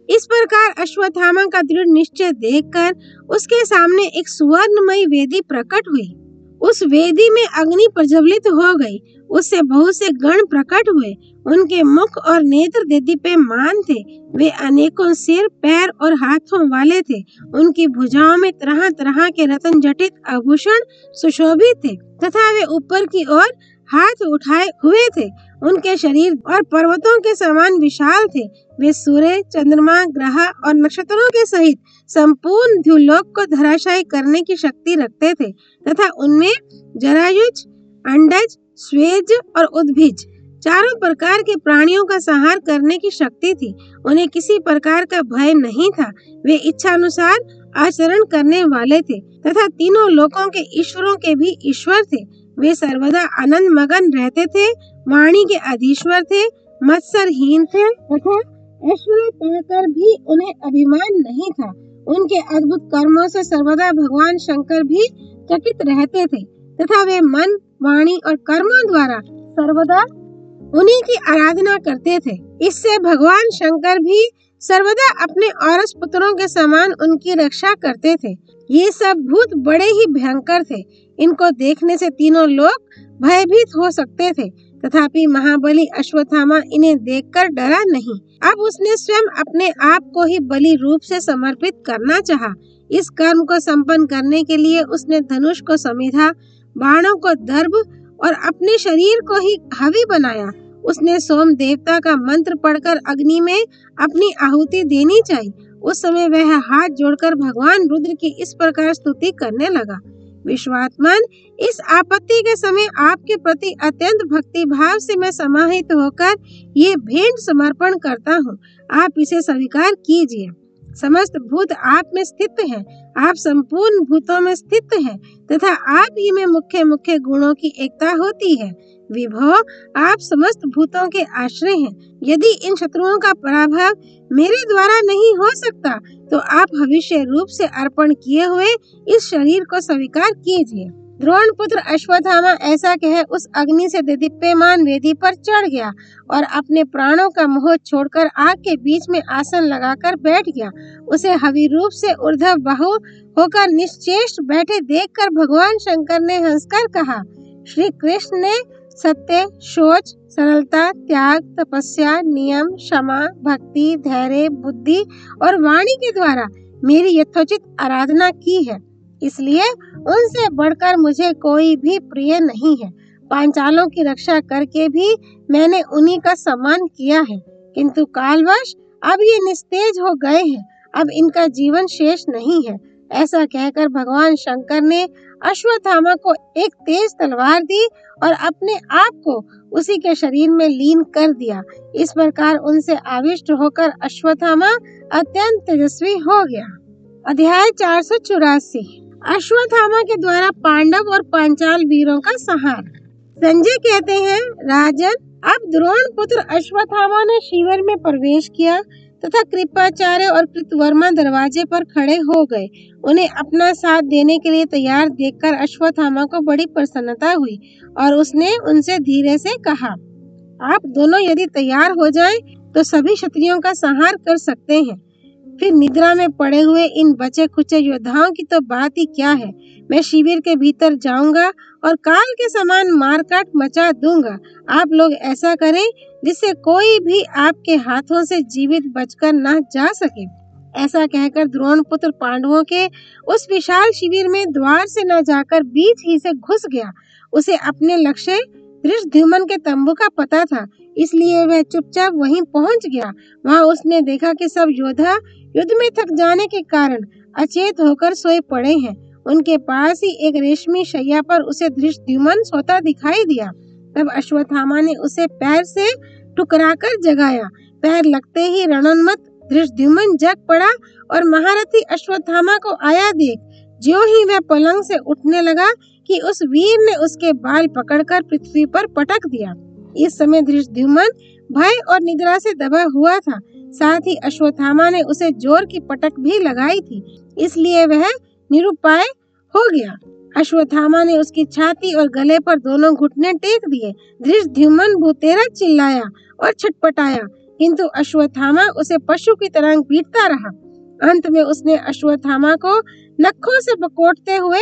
इस प्रकार अश्वत्थामा का दृढ़ निश्चय देखकर उसके सामने एक सुवर्णमयी वेदी प्रकट हुई। उस वेदी में अग्नि प्रज्वलित हो गई। उससे बहुत से गण प्रकट हुए। उनके मुख और नेत्र देदीप्यमान थे। वे अनेकों सिर, पैर और हाथों वाले थे। उनकी भुजाओं में तरह तरह के रत्न जटित आभूषण सुशोभित थे तथा वे ऊपर की ओर हाथ उठाए हुए थे। उनके शरीर और पर्वतों के समान विशाल थे। वे सूर्य, चंद्रमा, ग्रह और नक्षत्रों के सहित संपूर्ण द्युलोक को धराशायी करने की शक्ति रखते थे तथा उनमें जरायुज, अंडज, स्वेज और उद्भिज चारों प्रकार के प्राणियों का संहार करने की शक्ति थी। उन्हें किसी प्रकार का भय नहीं था। वे इच्छानुसार आचरण करने वाले थे तथा तीनों लोकों के ईश्वरों के भी ईश्वर थे। वे सर्वदा आनंद मगन रहते थे, वाणी के अधीश्वर थे, मत्सरहीन थे तथा ऐश्वर्य पाकर भी उन्हें अभिमान नहीं था। उनके अद्भुत कर्मों से सर्वदा भगवान शंकर भी चकित रहते थे तथा वे मन, वाणी और कर्मों द्वारा सर्वदा उन्हीं की आराधना करते थे। इससे भगवान शंकर भी सर्वदा अपने औरस पुत्रों के समान उनकी रक्षा करते थे। ये सब भूत बड़े ही भयंकर थे। इनको देखने से तीनों लोग भयभीत हो सकते थे, तथापि महाबली अश्वत्थामा इन्हें देखकर डरा नहीं। अब उसने स्वयं अपने आप को ही बलि रूप से समर्पित करना चाहा। इस कर्म को संपन्न करने के लिए उसने धनुष को समीधा, बाणों को दर्भ और अपने शरीर को ही हवि बनाया। उसने सोम देवता का मंत्र पढ़कर अग्नि में अपनी आहुति देनी चाहिए। उस समय वह हाथ जोड़कर भगवान रुद्र की इस प्रकार स्तुति करने लगा। विश्वात्मन, इस आपत्ति के समय आपके प्रति अत्यंत भक्ति भाव से मैं समाहित होकर ये भेंट समर्पण करता हूँ। आप इसे स्वीकार कीजिए। समस्त भूत आप में स्थित हैं। आप संपूर्ण भूतों में स्थित हैं तथा आप ही में मुख्य मुख्य गुणों की एकता होती है। विभो, आप समस्त भूतों के आश्रय हैं। यदि इन शत्रुओं का पराभव मेरे द्वारा नहीं हो सकता तो आप भविष्य रूप से अर्पण किए हुए इस शरीर को स्वीकार कीजिए। द्रोण पुत्र अश्वत्थामा ऐसा कह उस अग्नि से दीप्यमान वेदी पर चढ़ गया और अपने प्राणों का मोह छोड़कर आग के बीच में आसन लगाकर बैठ गया। उसे हवि रूप से ऊर्ध्व बाहु होकर निश्चेष्ट बैठे देखकर भगवान शंकर ने हंसकर कहा, श्री कृष्ण ने सत्य, शौच, सरलता, त्याग, तपस्या, नियम, क्षमा, भक्ति, धैर्य, बुद्धि और वाणी के द्वारा मेरी यथोचित आराधना की है। इसलिए उनसे बढ़कर मुझे कोई भी प्रिय नहीं है। पांचालों की रक्षा करके भी मैंने उन्हीं का सम्मान किया है, किंतु कालवश अब ये निस्तेज हो गए हैं। अब इनका जीवन शेष नहीं है। ऐसा कहकर भगवान शंकर ने अश्वत्थामा को एक तेज तलवार दी और अपने आप को उसी के शरीर में लीन कर दिया। इस प्रकार उनसे आविष्ट होकर अश्वत्थामा अत्यंत तेजस्वी हो गया। अध्याय 484। अश्वत्थामा के द्वारा पांडव और पांचाल वीरों का संहार। संजय कहते हैं, राजन, अब द्रोण पुत्र अश्वत्थामा ने शिविर में प्रवेश किया तथा कृपाचार्य और कृतवर्मा दरवाजे पर खड़े हो गए। उन्हें अपना साथ देने के लिए तैयार देखकर अश्वत्थामा को बड़ी प्रसन्नता हुई और उसने उनसे धीरे से कहा, आप दोनों यदि तैयार हो जाएं तो सभी क्षत्रियों का संहार कर सकते हैं। फिर निद्रा में पड़े हुए इन बचे खुचे योद्धाओं की तो बात ही क्या है। मैं शिविर के भीतर जाऊंगा और काल के समान मारकाट मचा दूंगा। आप लोग ऐसा करें जिससे कोई भी आपके हाथों से जीवित बचकर न जा सके। ऐसा कहकर द्रोण पुत्र पांडवों के उस विशाल शिविर में द्वार से न जाकर बीच ही से घुस गया। उसे अपने लक्ष्य धृष्टद्युम्न के तंबू का पता था, इसलिए वह चुपचाप वहीं पहुंच गया। वहां उसने देखा कि सब योद्धा युद्ध में थक जाने के कारण अचेत होकर सोए पड़े हैं। उनके पास ही एक रेशमी शैया पर उसे धृष्टद्युम्न सोता दिखाई दिया। तब अश्वत्थामा ने उसे पैर से टुकराकर जगाया। पैर लगते ही रणोन्मत्त धृष्टद्युम्न जग पड़ा और महारथी अश्वत्थामा को आया देख ज्यों ही वह पलंग से उठने लगा कि उस वीर ने उसके बाल पकड़कर पृथ्वी पर पटक दिया। इस समय धृष्टद्युम्न भय और निद्रा से दबा हुआ था। साथ ही अश्वत्थामा ने उसे जोर की पटक भी लगाई थी, इसलिए वह निरुपाय हो गया। अश्वत्थामा ने उसकी छाती और गले पर दोनों घुटने टेक दिए। धृष्टद्युम्न भूतेरा चिल्लाया और छटपटाया, किंतु अश्वत्थामा उसे पशु की तरह पीटता रहा। अंत में उसने अश्वत्थामा को नखों से बकोटते हुए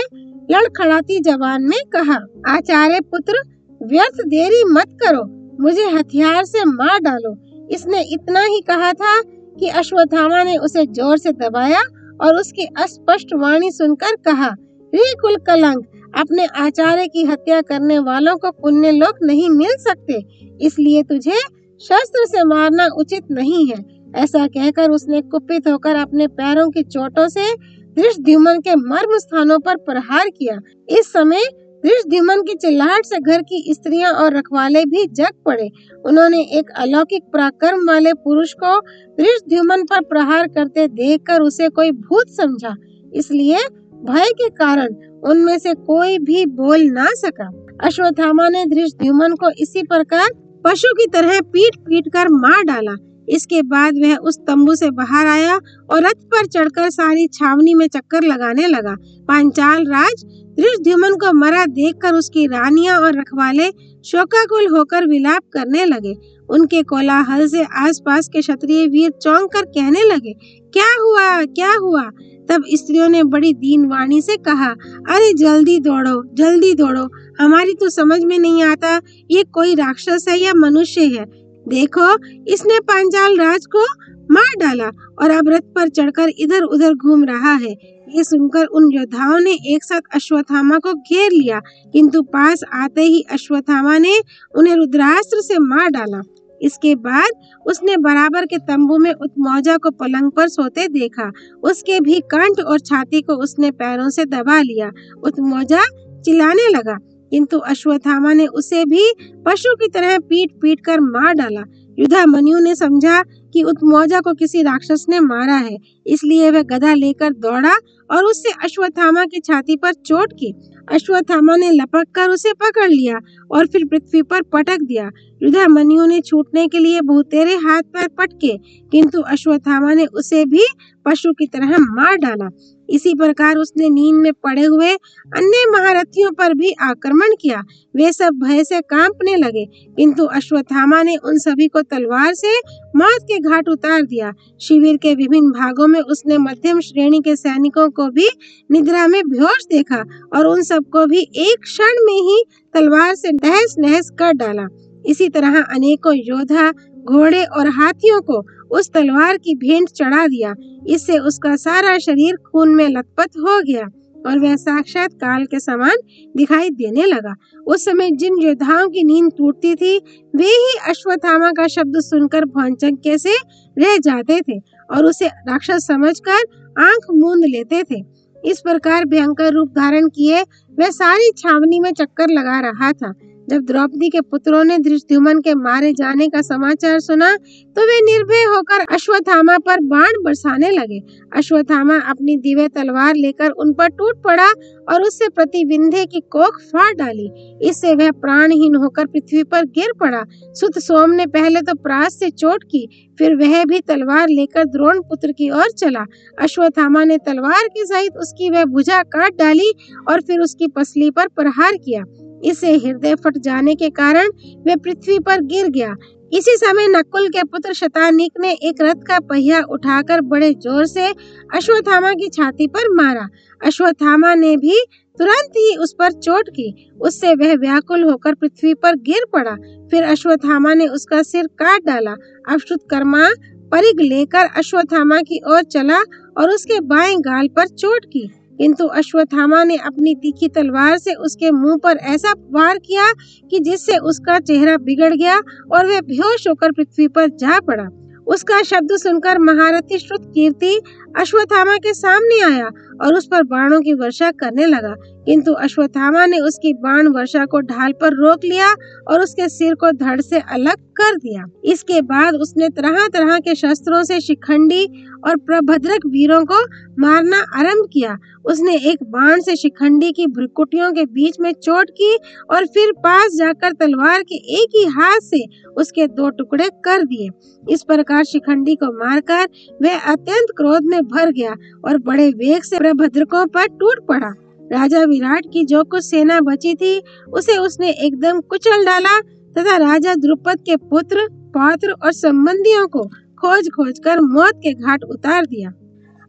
लड़खड़ाती जबान में कहा, आचार्य पुत्र, व्यर्थ देरी मत करो, मुझे हथियार से मार डालो। इसने इतना ही कहा था कि अश्वत्थामा ने उसे जोर से दबाया और उसकी अस्पष्ट वाणी सुनकर कहा, रे कुल कलंक, अपने आचार्य की हत्या करने वालों को पुण्य लोक नहीं मिल सकते, इसलिए तुझे शस्त्र से मारना उचित नहीं है। ऐसा कहकर उसने कुपित होकर अपने पैरों की चोटों से धृष्टद्युम्न के मर्म स्थानों पर प्रहार किया। इस समय धृष्टद्युम्न की चिल्लाहट से घर की स्त्रियां और रखवाले भी जग पड़े। उन्होंने एक अलौकिक पराक्रम वाले पुरुष को धृष्टद्युम्न पर प्रहार करते देखकर उसे कोई भूत समझा, इसलिए भय के कारण उनमें से कोई भी बोल ना सका। अश्वत्थामा ने धृष्टद्युम्न को इसी प्रकार पशु की तरह पीट पीट कर मार डाला। इसके बाद वह उस तंबू से बाहर आया और रथ पर चढ़कर सारी छावनी में चक्कर लगाने लगा। पांचाल राज धृष्टद्युम्न को मरा देखकर उसकी रानियां और रखवाले शोकाकुल होकर विलाप करने लगे। उनके कोलाहल से आसपास के क्षत्रिय वीर चौंक कर कहने लगे, क्या हुआ, क्या हुआ? तब स्त्रियों ने बड़ी दीन वाणी से कहा, अरे जल्दी दौड़ो, जल्दी दौड़ो, हमारी तो समझ में नहीं आता ये कोई राक्षस है या मनुष्य है। देखो, इसने पांचाल राज को मार डाला और अब रथ पर चढ़कर इधर उधर घूम रहा है। ये सुनकर उन योद्धाओं ने एक साथ अश्वत्थामा को घेर लिया, किंतु पास आते ही अश्वत्थामा ने उन्हें रुद्रास्त्र से मार डाला। इसके बाद उसने बराबर के तंबू में उत्मौजा को पलंग पर सोते देखा। उसके भी कंठ और छाती को उसने पैरों से दबा लिया। उत्मौजा चिल्लाने लगा, किंतु अश्वत्थामा ने उसे भी पशु की तरह पीट पीट कर मार डाला। युधामन्यु ने समझा कि उत्मौजा को किसी राक्षस ने मारा है, इसलिए वह गदा लेकर दौड़ा और उससे अश्वत्थामा की छाती पर चोट की। अश्वत्थामा ने लपक कर उसे पकड़ लिया और फिर पृथ्वी पर पटक दिया। युधामन्यु ने छूटने के लिए बहुतेरे हाथ पैर पटके, किंतु अश्वत्थामा ने उसे भी पशु की तरह मार डाला। इसी प्रकार उसने नींद में पड़े हुए अन्य महारथियों पर भी आक्रमण किया। वे सब भय से कांपने लगे, किंतु अश्वत्थामा ने उन सभी को तलवार से मौत के घाट उतार दिया। शिविर के विभिन्न भागों में उसने मध्यम श्रेणी के सैनिकों को भी निद्रा में बेहोश देखा और उन सबको भी एक क्षण में ही तलवार से तहस नहस कर डाला। इसी तरह अनेकों योद्धा, घोड़े और हाथियों को उस तलवार की भेंट चढ़ा दिया। इससे उसका सारा शरीर खून में लथपथ हो गया और वह साक्षात काल के समान दिखाई देने लगा। उस समय जिन योद्धाओं की नींद टूटती थी, वे ही अश्वत्थामा का शब्द सुनकर भौंचक्के से रह जाते थे और उसे राक्षस समझकर आंख मूंद लेते थे। इस प्रकार भयंकर रूप धारण किए वह सारी छावनी में चक्कर लगा रहा था। जब द्रौपदी के पुत्रों ने धृष्टद्युम्न के मारे जाने का समाचार सुना, तो वे निर्भय होकर अश्वत्थामा पर बाण बरसाने लगे। अश्वत्थामा अपनी दिव्य तलवार लेकर उन पर टूट पड़ा और उससे प्रतिविंध्य की कोख फाड़ डाली। इससे वह प्राणहीन होकर पृथ्वी पर गिर पड़ा। सुत सोम ने पहले तो प्रास से चोट की, फिर वह भी तलवार लेकर द्रोण पुत्र की ओर चला। अश्वत्थामा ने तलवार के सहित उसकी वह भुजा काट डाली और फिर उसकी पसली पर प्रहार किया। इससे हृदय फट जाने के कारण वह पृथ्वी पर गिर गया। इसी समय नकुल के पुत्र शतानीक ने एक रथ का पहिया उठाकर बड़े जोर से अश्वत्थामा की छाती पर मारा। अश्वत्थामा ने भी तुरंत ही उस पर चोट की। उससे वह व्याकुल होकर पृथ्वी पर गिर पड़ा। फिर अश्वत्थामा ने उसका सिर काट डाला। अब श्रुतकर्मा परिघ लेकर अश्वत्थामा की ओर चला और उसके बाएं गाल पर चोट की, किंतु अश्वत्थामा ने अपनी तीखी तलवार से उसके मुंह पर ऐसा वार किया कि जिससे उसका चेहरा बिगड़ गया और वह बेहोश होकर पृथ्वी पर जा पड़ा। उसका शब्द सुनकर महारथी श्रुतकीर्ति अश्वत्थामा के सामने आया और उस पर बाणों की वर्षा करने लगा, किंतु अश्वत्थामा ने उसकी बाण वर्षा को ढाल पर रोक लिया और उसके सिर को धड़ से अलग कर दिया। इसके बाद उसने तरह तरह के शस्त्रों से शिखंडी और प्रभद्रक वीरों को मारना आरंभ किया। उसने एक बाण से शिखंडी की भ्रुकुटियों के बीच में चोट की और फिर पास जाकर तलवार के एक ही हाथ से उसके 2 टुकड़े कर दिए। इस प्रकार शिखंडी को मारकर वह अत्यंत क्रोध में भर गया और बड़े वेग से प्रभद्रकों पर टूट पड़ा। राजा विराट की जो कुछ सेना बची थी उसे उसने एकदम कुचल डाला तथा राजा द्रुपद के पुत्र, पौत्र और संबंधियों को खोज खोज कर मौत के घाट उतार दिया।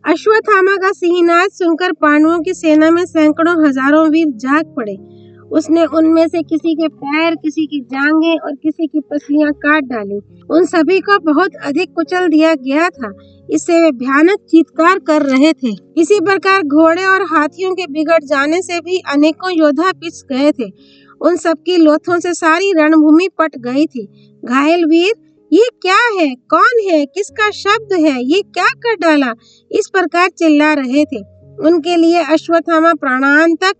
अश्वत्थामा का सिंहनाद सुनकर पांडवों की सेना में सैकड़ों हजारों वीर जाग पड़े। उसने उनमें से किसी के पैर, किसी की जांघें और किसी की पसलियां काट डाली। उन सभी को बहुत अधिक कुचल दिया गया था। इससे वे भयानक चीत्कार कर रहे थे। इसी प्रकार घोड़े और हाथियों के बिगड़ जाने से भी अनेकों योद्धा पिस गए थे। उन सबकी लोथों से सारी रणभूमि पट गई थी। घायल वीर, ये क्या है, कौन है, किसका शब्द है, ये क्या कर डाला, इस प्रकार चिल्ला रहे थे। उनके लिए अश्वत्थामा प्राणांतक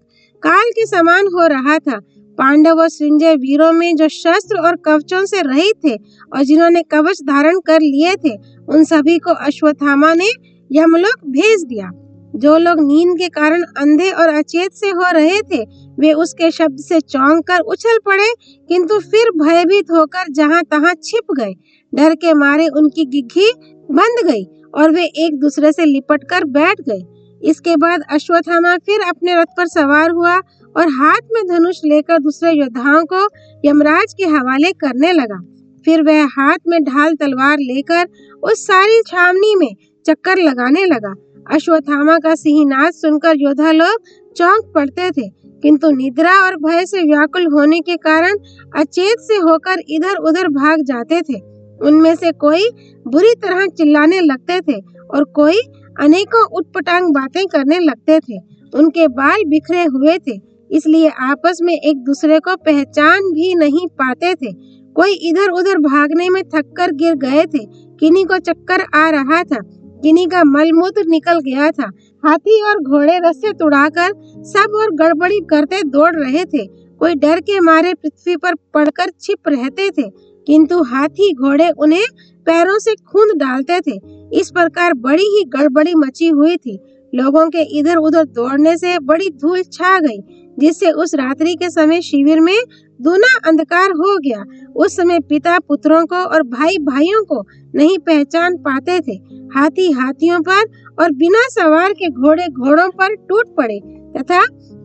काल के समान हो रहा था। पांडव और संजय वीरों में जो शस्त्र और कवचों से रहित थे और जिन्होंने कवच धारण कर लिए थे, उन सभी को अश्वत्थामा ने यमलोक भेज दिया। जो लोग नींद के कारण अंधे और अचेत से हो रहे थे, वे उसके शब्द से चौंक कर उछल पड़े, किंतु फिर भयभीत होकर जहां तहां छिप गए। डर के मारे उनकी गिग्घी बंद गई और वे एक दूसरे से लिपट कर बैठ गए। इसके बाद अश्वत्थामा फिर अपने रथ पर सवार हुआ और हाथ में धनुष लेकर दूसरे योद्धाओं को यमराज के हवाले करने लगा। फिर वह हाथ में ढाल तलवार लेकर उस सारी छावनी में चक्कर लगाने लगा। अश्वत्थामा का सिंहनाद सुनकर योद्धा लोग चौंक पड़ते थे, किंतु निद्रा और भय से व्याकुल होने के कारण अचेत से होकर इधर उधर भाग जाते थे। उनमें से कोई बुरी तरह चिल्लाने लगते थे और कोई अनेकों उटपटांग बातें करने लगते थे। उनके बाल बिखरे हुए थे, इसलिए आपस में एक दूसरे को पहचान भी नहीं पाते थे। कोई इधर उधर भागने में थककर गिर गए थे। किन्हीं को चक्कर आ रहा था, किन्हीं का मलमूत्र निकल गया था। हाथी और घोड़े रस्से तुड़ाकर सब और गड़बड़ी करते दौड़ रहे थे। कोई डर के मारे पृथ्वी पर पड़कर छिप रहते थे, किंतु हाथी घोड़े उन्हें पैरों से खूंद डालते थे। इस प्रकार बड़ी ही गड़बड़ी मची हुई थी। लोगों के इधर उधर दौड़ने से बड़ी धूल छा गई, जिससे उस रात्रि के समय शिविर में दूना अंधकार हो गया। उस समय पिता पुत्रों को और भाई भाइयों को नहीं पहचान पाते थे। हाथी हाथियों पर और बिना सवार के घोड़े घोड़ों पर टूट पड़े तथा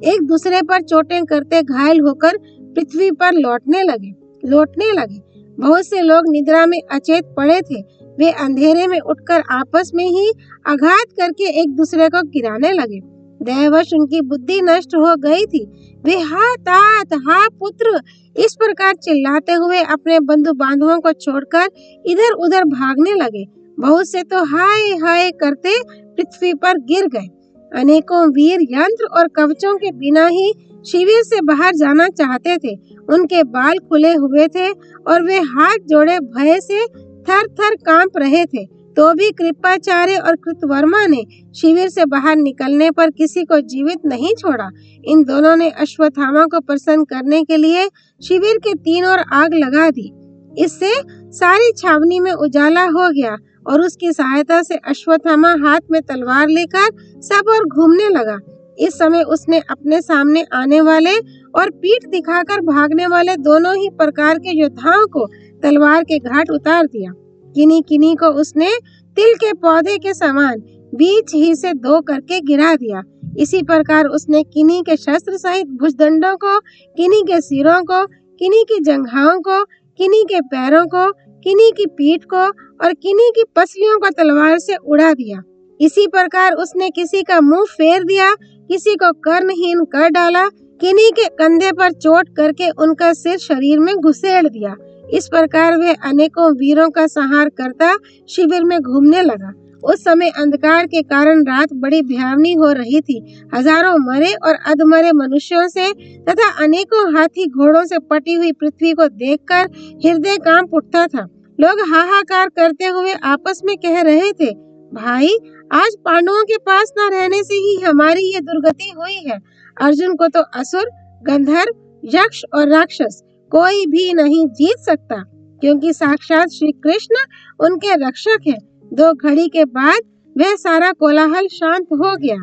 एक दूसरे पर चोटें करते घायल होकर पृथ्वी पर लौटने लगे। बहुत से लोग निद्रा में अचेत पड़े थे। वे अंधेरे में उठकर आपस में ही आघात करके एक दूसरे को गिराने लगे। दैववश उनकी बुद्धि नष्ट हो गई थी। वे हा तात, हा पुत्र, इस प्रकार चिल्लाते हुए अपने बंधु बांधवों को छोड़कर इधर उधर भागने लगे। बहुत से तो हाय हाय करते पृथ्वी पर गिर गए। अनेकों वीर यंत्र और कवचों के बिना ही शिविर से बाहर जाना चाहते थे। उनके बाल खुले हुए थे और वे हाथ जोड़े भय से थर थर कांप रहे थे। तो भी कृपाचार्य और कृतवर्मा ने शिविर से बाहर निकलने पर किसी को जीवित नहीं छोड़ा। इन दोनों ने अश्वत्थामा को प्रसन्न करने के लिए शिविर के तीन ओर आग लगा दी। इससे सारी छावनी में उजाला हो गया और उसकी सहायता से अश्वत्थामा हाथ में तलवार लेकर सब ओर घूमने लगा। इस समय उसने अपने सामने आने वाले और पीठ दिखाकर भागने वाले दोनों ही प्रकार के योद्धाओं को तलवार के घाट उतार दिया। किन्हीं किन्हीं को उसने तिल के पौधे के समान बीच ही से दो करके गिरा दिया। इसी प्रकार उसने किन्हीं के शस्त्र सहित भुजदंडों को, किन्हीं के सिरों को, किन्हीं की जंघाओं को, किन्हीं के पैरों को, किन्हीं की पीठ को और किन्हीं की पसलियों को तलवार से उड़ा दिया। इसी प्रकार उसने किसी का मुंह फेर दिया, किसी को कर्णहीन कर डाला, किन्हीं के कंधे पर चोट करके उनका सिर शरीर में घुसेड़ दिया। इस प्रकार वह अनेकों वीरों का संहार करता शिविर में घूमने लगा। उस समय अंधकार के कारण रात बड़ी भयावनी हो रही थी। हजारों मरे और अधमरे मनुष्यों से तथा अनेकों हाथी घोड़ों से पटी हुई पृथ्वी को देखकर हृदय कांप उठता था। लोग हाहाकार करते हुए आपस में कह रहे थे, भाई, आज पांडवों के पास न रहने से ही हमारी ये दुर्गति हुई है। अर्जुन को तो असुर, गंधर्व, यक्ष और राक्षस कोई भी नहीं जीत सकता, क्योंकि साक्षात श्री कृष्ण उनके रक्षक हैं। 2 घड़ी के बाद वह सारा कोलाहल शांत हो गया।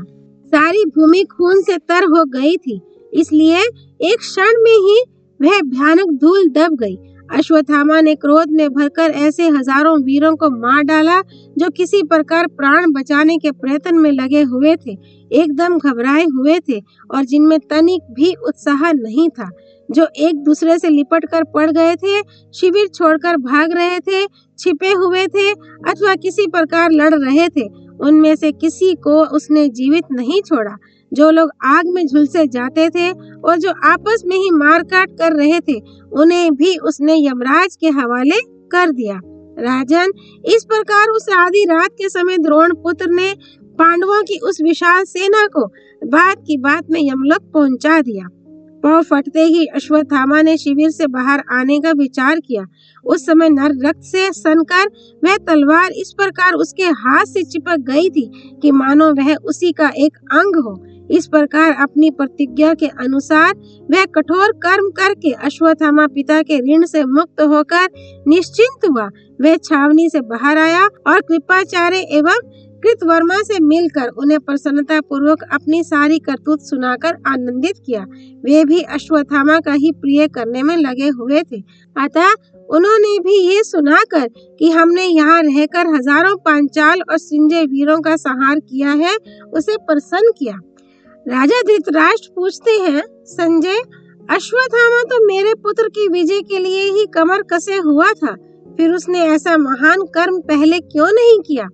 सारी भूमि खून से तर हो गई थी, इसलिए एक क्षण में ही वह भयानक धूल दब गई। अश्वत्थामा ने क्रोध में भरकर ऐसे हजारों वीरों को मार डाला जो किसी प्रकार प्राण बचाने के प्रयत्न में लगे हुए थे, एकदम घबराए हुए थे और जिनमें तनिक भी उत्साह नहीं था, जो एक दूसरे से लिपट कर पड़ गए थे, शिविर छोड़कर भाग रहे थे, छिपे हुए थे अथवा किसी प्रकार लड़ रहे थे। उनमें से किसी को उसने जीवित नहीं छोड़ा। जो लोग आग में झुलसे जाते थे और जो आपस में ही मारकाट कर रहे थे, उन्हें भी उसने यमराज के हवाले कर दिया। राजन, इस प्रकार उस आधी रात के समय द्रोण पुत्र ने पांडवों की उस विशाल सेना को बात की बात में यमलोक पहुंचा दिया। पांव फटते ही अश्वत्थामा ने शिविर से बाहर आने का विचार किया। उस समय नर रक्त से सनकर वह तलवार इस प्रकार उसके हाथ से चिपक गई थी कि मानो वह उसी का एक अंग हो। इस प्रकार अपनी प्रतिज्ञा के अनुसार वह कठोर कर्म करके अश्वत्थामा पिता के ऋण से मुक्त होकर निश्चिंत हुआ। वह छावनी से बाहर आया और कृपाचार्य एवं कृतवर्मा से मिलकर उन्हें प्रसन्नता पूर्वक अपनी सारी करतूत सुनाकर आनंदित किया। वे भी अश्वत्थामा का ही प्रिय करने में लगे हुए थे। अतः उन्होंने भी ये सुनाकर कि हमने यहाँ रहकर हजारों पांचाल और संजय वीरों का संहार किया है, उसे प्रसन्न किया। राजा धृतराष्ट्र पूछते हैं, संजय, अश्वत्थामा तो मेरे पुत्र की विजय के लिए ही कमर कसे हुआ था, फिर उसने ऐसा महान कर्म पहले क्यों नहीं किया?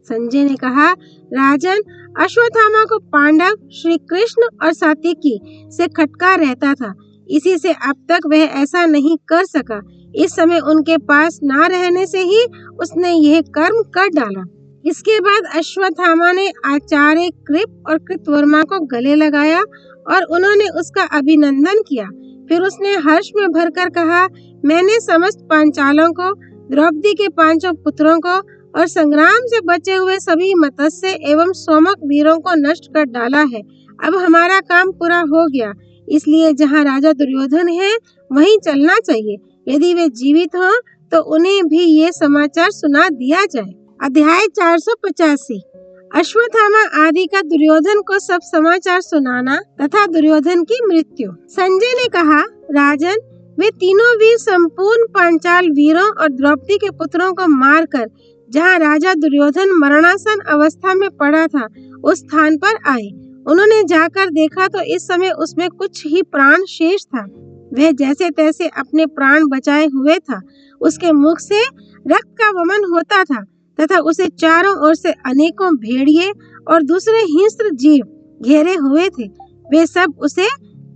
संजय ने कहा, राजन, अश्वत्थामा को पांडव, श्री कृष्ण और सात्यकी से खटका रहता था, इसी से अब तक वह ऐसा नहीं कर सका। इस समय उनके पास ना रहने से ही उसने यह कर्म कर डाला। इसके बाद अश्वत्थामा ने आचार्य कृप और कृतवर्मा को गले लगाया और उन्होंने उसका अभिनंदन किया। फिर उसने हर्ष में भरकर कहा, मैंने समस्त पांचालों को, द्रौपदी के 5 पुत्रों को और संग्राम से बचे हुए सभी मत्स्य एवं सोमक वीरों को नष्ट कर डाला है। अब हमारा काम पूरा हो गया, इसलिए जहाँ राजा दुर्योधन है वहीं चलना चाहिए। यदि वे जीवित हों तो उन्हें भी ये समाचार सुना दिया जाए। अध्याय 485। अश्वत्थामा आदि का दुर्योधन को सब समाचार सुनाना तथा दुर्योधन की मृत्यु। संजय ने कहा, राजन, वे तीनों वीर संपूर्ण पांचाल वीरों और द्रौपदी के पुत्रों को मारकर जहाँ राजा दुर्योधन मरणासन अवस्था में पड़ा था उस स्थान पर आए। उन्होंने जाकर देखा तो इस समय उसमें कुछ ही प्राण शेष था। वह जैसे तैसे अपने प्राण बचाए हुए था। उसके मुख से रक्त का वमन होता था तथा उसे चारों ओर से अनेकों भेड़िए और दूसरे हिंस्र जीव घेरे हुए थे। वे सब उसे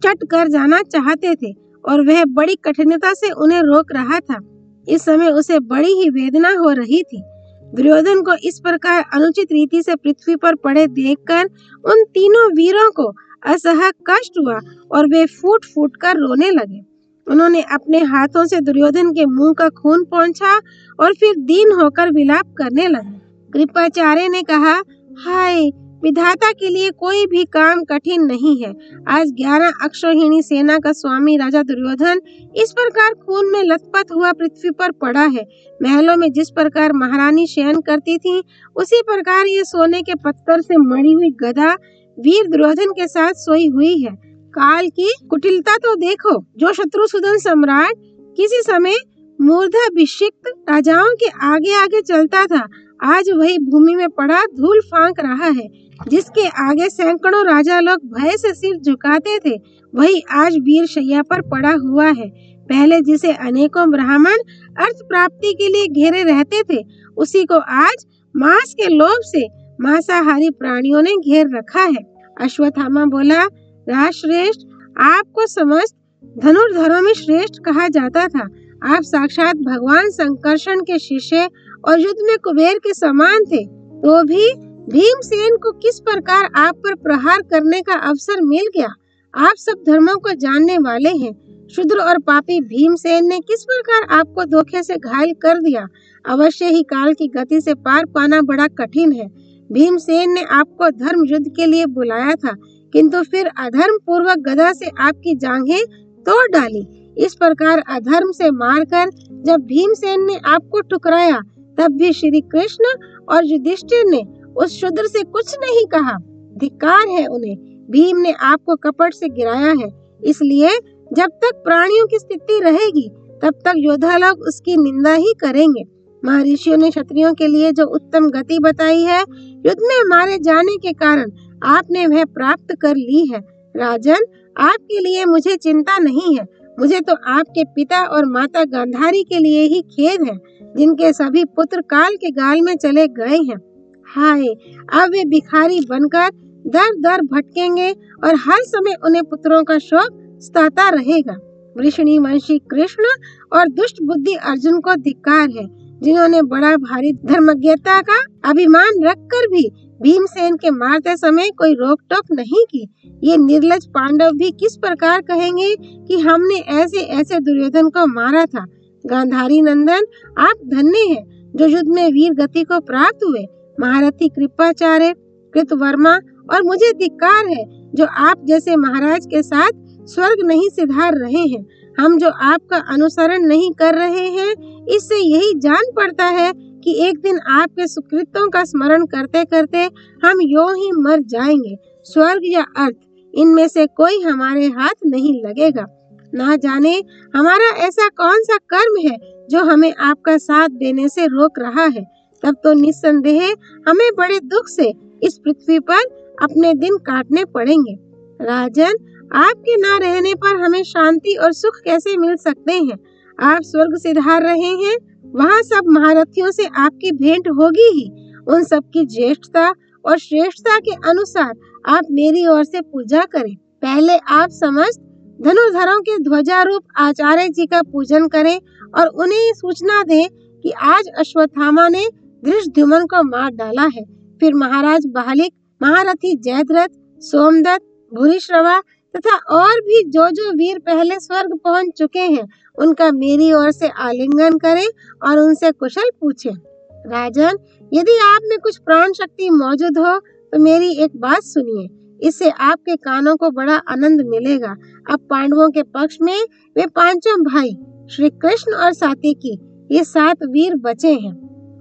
चट कर जाना चाहते थे और वह बड़ी कठिनता से उन्हें रोक रहा था। इस समय उसे बड़ी ही वेदना हो रही थी। दुर्योधन को इस प्रकार अनुचित रीति से पृथ्वी पर पड़े देखकर उन तीनों वीरों को असह्य कष्ट हुआ और वे फूट फूट कर रोने लगे। उन्होंने अपने हाथों से दुर्योधन के मुंह का खून पोंछा और फिर दीन होकर विलाप करने लगे। कृपाचार्य ने कहा, हाय, विधाता के लिए कोई भी काम कठिन नहीं है। आज 11 अक्षौहिणी सेना का स्वामी राजा दुर्योधन इस प्रकार खून में लथपथ हुआ पृथ्वी पर पड़ा है। महलों में जिस प्रकार महारानी शयन करती थी, उसी प्रकार ये सोने के पत्थर से मड़ी हुई गदा वीर दुर्योधन के साथ सोई हुई है। काल की कुटिलता तो देखो। जो शत्रुसूदन सम्राट किसी समय मूर्धाभिषिक्त राजाओं के आगे आगे चलता था, आज वही भूमि में पड़ा धूल फांक रहा है। जिसके आगे सैकड़ों राजा लोग भय से सिर झुकाते थे, वही आज वीर शैया पर पड़ा हुआ है। पहले जिसे अनेकों ब्राह्मण अर्थ प्राप्ति के लिए घेरे रहते थे, उसी को आज मांस के लोभ से मांसाहारी प्राणियों ने घेर रखा है। अश्वत्थामा बोला, राजश्रेष्ठ, आपको समस्त धनुर्धरों में श्रेष्ठ कहा जाता था। आप साक्षात भगवान संकर्षण के शिष्य और युद्ध में कुबेर के समान थे, तो भी भीमसेन को किस प्रकार आप पर प्रहार करने का अवसर मिल गया? आप सब धर्मों को जानने वाले हैं। शूद्र और पापी भीमसेन ने किस प्रकार आपको धोखे से घायल कर दिया? अवश्य ही काल की गति से पार पाना बड़ा कठिन है। भीमसेन ने आपको धर्म युद्ध के लिए बुलाया था, किंतु फिर अधर्म पूर्वक गदा से आपकी जांघें तोड़ डाली। इस प्रकार अधर्म से मारकर जब भीमसेन ने आपको ठुकराया, तब भी श्री कृष्ण और युधिष्ठिर ने उस शूद्र से कुछ नहीं कहा। धिक्कार है उन्हें। भीम ने आपको कपट से गिराया है, इसलिए जब तक प्राणियों की स्थिति रहेगी तब तक योद्धा लोग उसकी निंदा ही करेंगे। महर्षियों ने क्षत्रियों के लिए जो उत्तम गति बताई है, युद्ध में मारे जाने के कारण आपने वह प्राप्त कर ली है। राजन, आपके लिए मुझे चिंता नहीं है, मुझे तो आपके पिता और माता गांधारी के लिए ही खेद है, जिनके सभी पुत्र काल के गाल में चले गए हैं। हाय, अब वे भिखारी बनकर दर दर भटकेंगे और हर समय उन्हें पुत्रों का शोक सताता रहेगा। वृषणी वंशी कृष्ण और दुष्ट बुद्धि अर्जुन को धिक्कार है, जिन्होंने बड़ा भारी धर्मज्ञता का अभिमान रखकर भी भीमसेन के मारते समय कोई रोक टोक नहीं की। ये निर्लज पांडव भी किस प्रकार कहेंगे कि हमने ऐसे ऐसे दुर्योधन को मारा था। गांधारी नंदन, आप धन्य हैं जो युद्ध में वीर गति को प्राप्त हुए। महारथी कृपाचार्य, कृतवर्मा और मुझे धिक्कार है जो आप जैसे महाराज के साथ स्वर्ग नहीं सिधार रहे हैं। हम जो आपका अनुसरण नहीं कर रहे हैं, इससे यही जान पड़ता है कि एक दिन आपके सुकृतों का स्मरण करते करते हम यूं ही मर जाएंगे। स्वर्ग या अर्थ, इनमें से कोई हमारे हाथ नहीं लगेगा। ना जाने हमारा ऐसा कौन सा कर्म है जो हमें आपका साथ देने से रोक रहा है। तब तो निस्संदेह हमें बड़े दुख से इस पृथ्वी पर अपने दिन काटने पड़ेंगे। राजन, आपके ना रहने पर हमें शांति और सुख कैसे मिल सकते हैं। आप स्वर्ग सिधार रहे हैं, वहाँ सब महारथियों से आपकी भेंट होगी ही। उन सब की ज्येष्ठता और श्रेष्ठता के अनुसार आप मेरी ओर से पूजा करें। पहले आप समस्त धनुर्धरों के ध्वजारूप आचार्य जी का पूजन करें और उन्हें सूचना दें कि आज अश्वत्थामा ने धृष्टद्युम्न को मार डाला है। फिर महाराज बाहलिक, महारथी जयद्रथ, सोमदत्त, भूरिश्रवा तथा और भी जो वीर पहले स्वर्ग पहुंच चुके हैं, उनका मेरी ओर से आलिंगन करें और उनसे कुशल पूछें। राजन, यदि आप में कुछ प्राण शक्ति मौजूद हो तो मेरी एक बात सुनिए, इससे आपके कानों को बड़ा आनंद मिलेगा। अब पांडवों के पक्ष में वे पांचों भाई श्री कृष्ण और सात्यकी, ये 7 वीर बचे हैं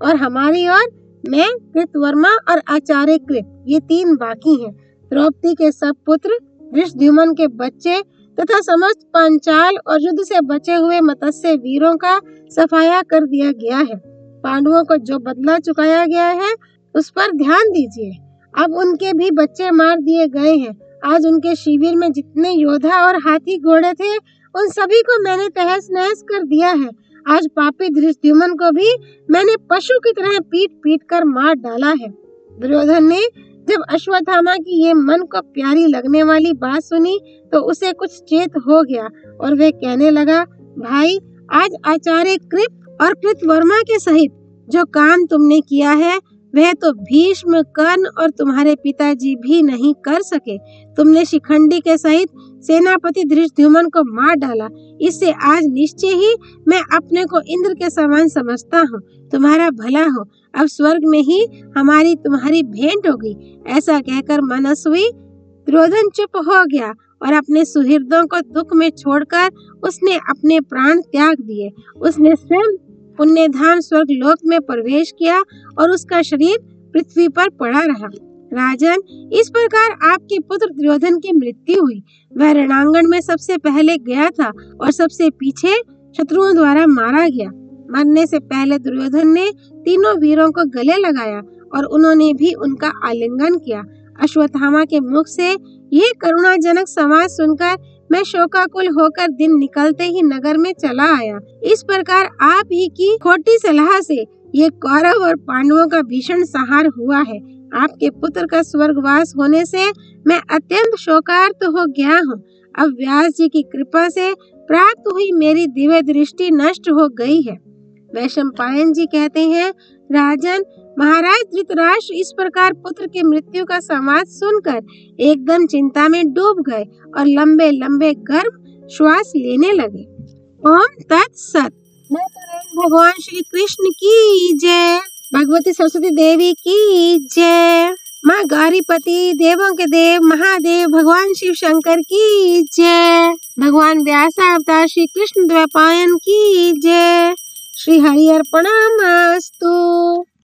और हमारी ओर मैं, कृतवर्मा और आचार्य कृप, ये 3 बाकी हैं। द्रौपदी के सब पुत्र, धृष्टद्युम्न के बच्चे तथा समस्त पांचाल और युद्ध से बचे हुए मत्स्य वीरों का सफाया कर दिया गया है। पांडवों को जो बदला चुकाया गया है उस पर ध्यान दीजिए। अब उनके भी बच्चे मार दिए गए हैं। आज उनके शिविर में जितने योद्धा और हाथी घोड़े थे, उन सभी को मैंने तहस नहस कर दिया है। आज पापी धृष्टद्युम्न को भी मैंने पशु की तरह पीट पीट कर मार डाला है। दुर्योधन ने जब अश्वत्थामा की ये मन को प्यारी लगने वाली बात सुनी तो उसे कुछ चेत हो गया और वह कहने लगा, भाई, आज आचार्य कृप और कृतवर्मा के सहित जो काम तुमने किया है वह तो भीष्म, कर्ण और तुम्हारे पिताजी भी नहीं कर सके। तुमने शिखंडी के सहित सेनापति धृष्टद्युम्न को मार डाला। इससे आज निश्चय ही मैं अपने को इंद्र के समान समझता हूँ। तुम्हारा भला हो, अब स्वर्ग में ही हमारी तुम्हारी भेंट होगी। ऐसा कहकर मनस्वी दुर्योधन चुप हो गया और अपने सुहृदों को दुख में छोड़कर उसने अपने प्राण त्याग दिए। उसने स्वयं पुण्यधाम स्वर्ग लोक में प्रवेश किया और उसका शरीर पृथ्वी पर पड़ा रहा। राजन, इस प्रकार आपके पुत्र दुर्योधन की मृत्यु हुई। वह रणांगण में सबसे पहले गया था और सबसे पीछे शत्रुओं द्वारा मारा गया। मरने से पहले दुर्योधन ने तीनों वीरों को गले लगाया और उन्होंने भी उनका आलिंगन किया। अश्वत्थामा के मुख से ये करुणाजनक समाज सुनकर मैं शोकाकुल होकर दिन निकलते ही नगर में चला आया। इस प्रकार आप ही की खोटी सलाह से ये कौरव और पांडवों का भीषण संहार हुआ है। आपके पुत्र का स्वर्गवास होने से मैं अत्यंत शोकार्त हो गया हूँ। अब व्यास जी की कृपा से प्राप्त हुई मेरी दिव्य दृष्टि नष्ट हो गई है। वैशंपायन जी कहते हैं, राजन, महाराज धृतराष्ट्र इस प्रकार पुत्र की मृत्यु का समाचार सुनकर एकदम चिंता में डूब गए और लंबे लंबे गर्म श्वास लेने लगे। ओम तत्सत। भगवान श्री कृष्ण की जय। भगवती सरस्वती देवी की जय। माँ गौरीपति, देवों के देव महादेव भगवान शिव शंकर की जय। भगवान व्यास अवतार श्री कृष्ण द्वैपायन की जय। श्री हरि अर्पणमस्तु।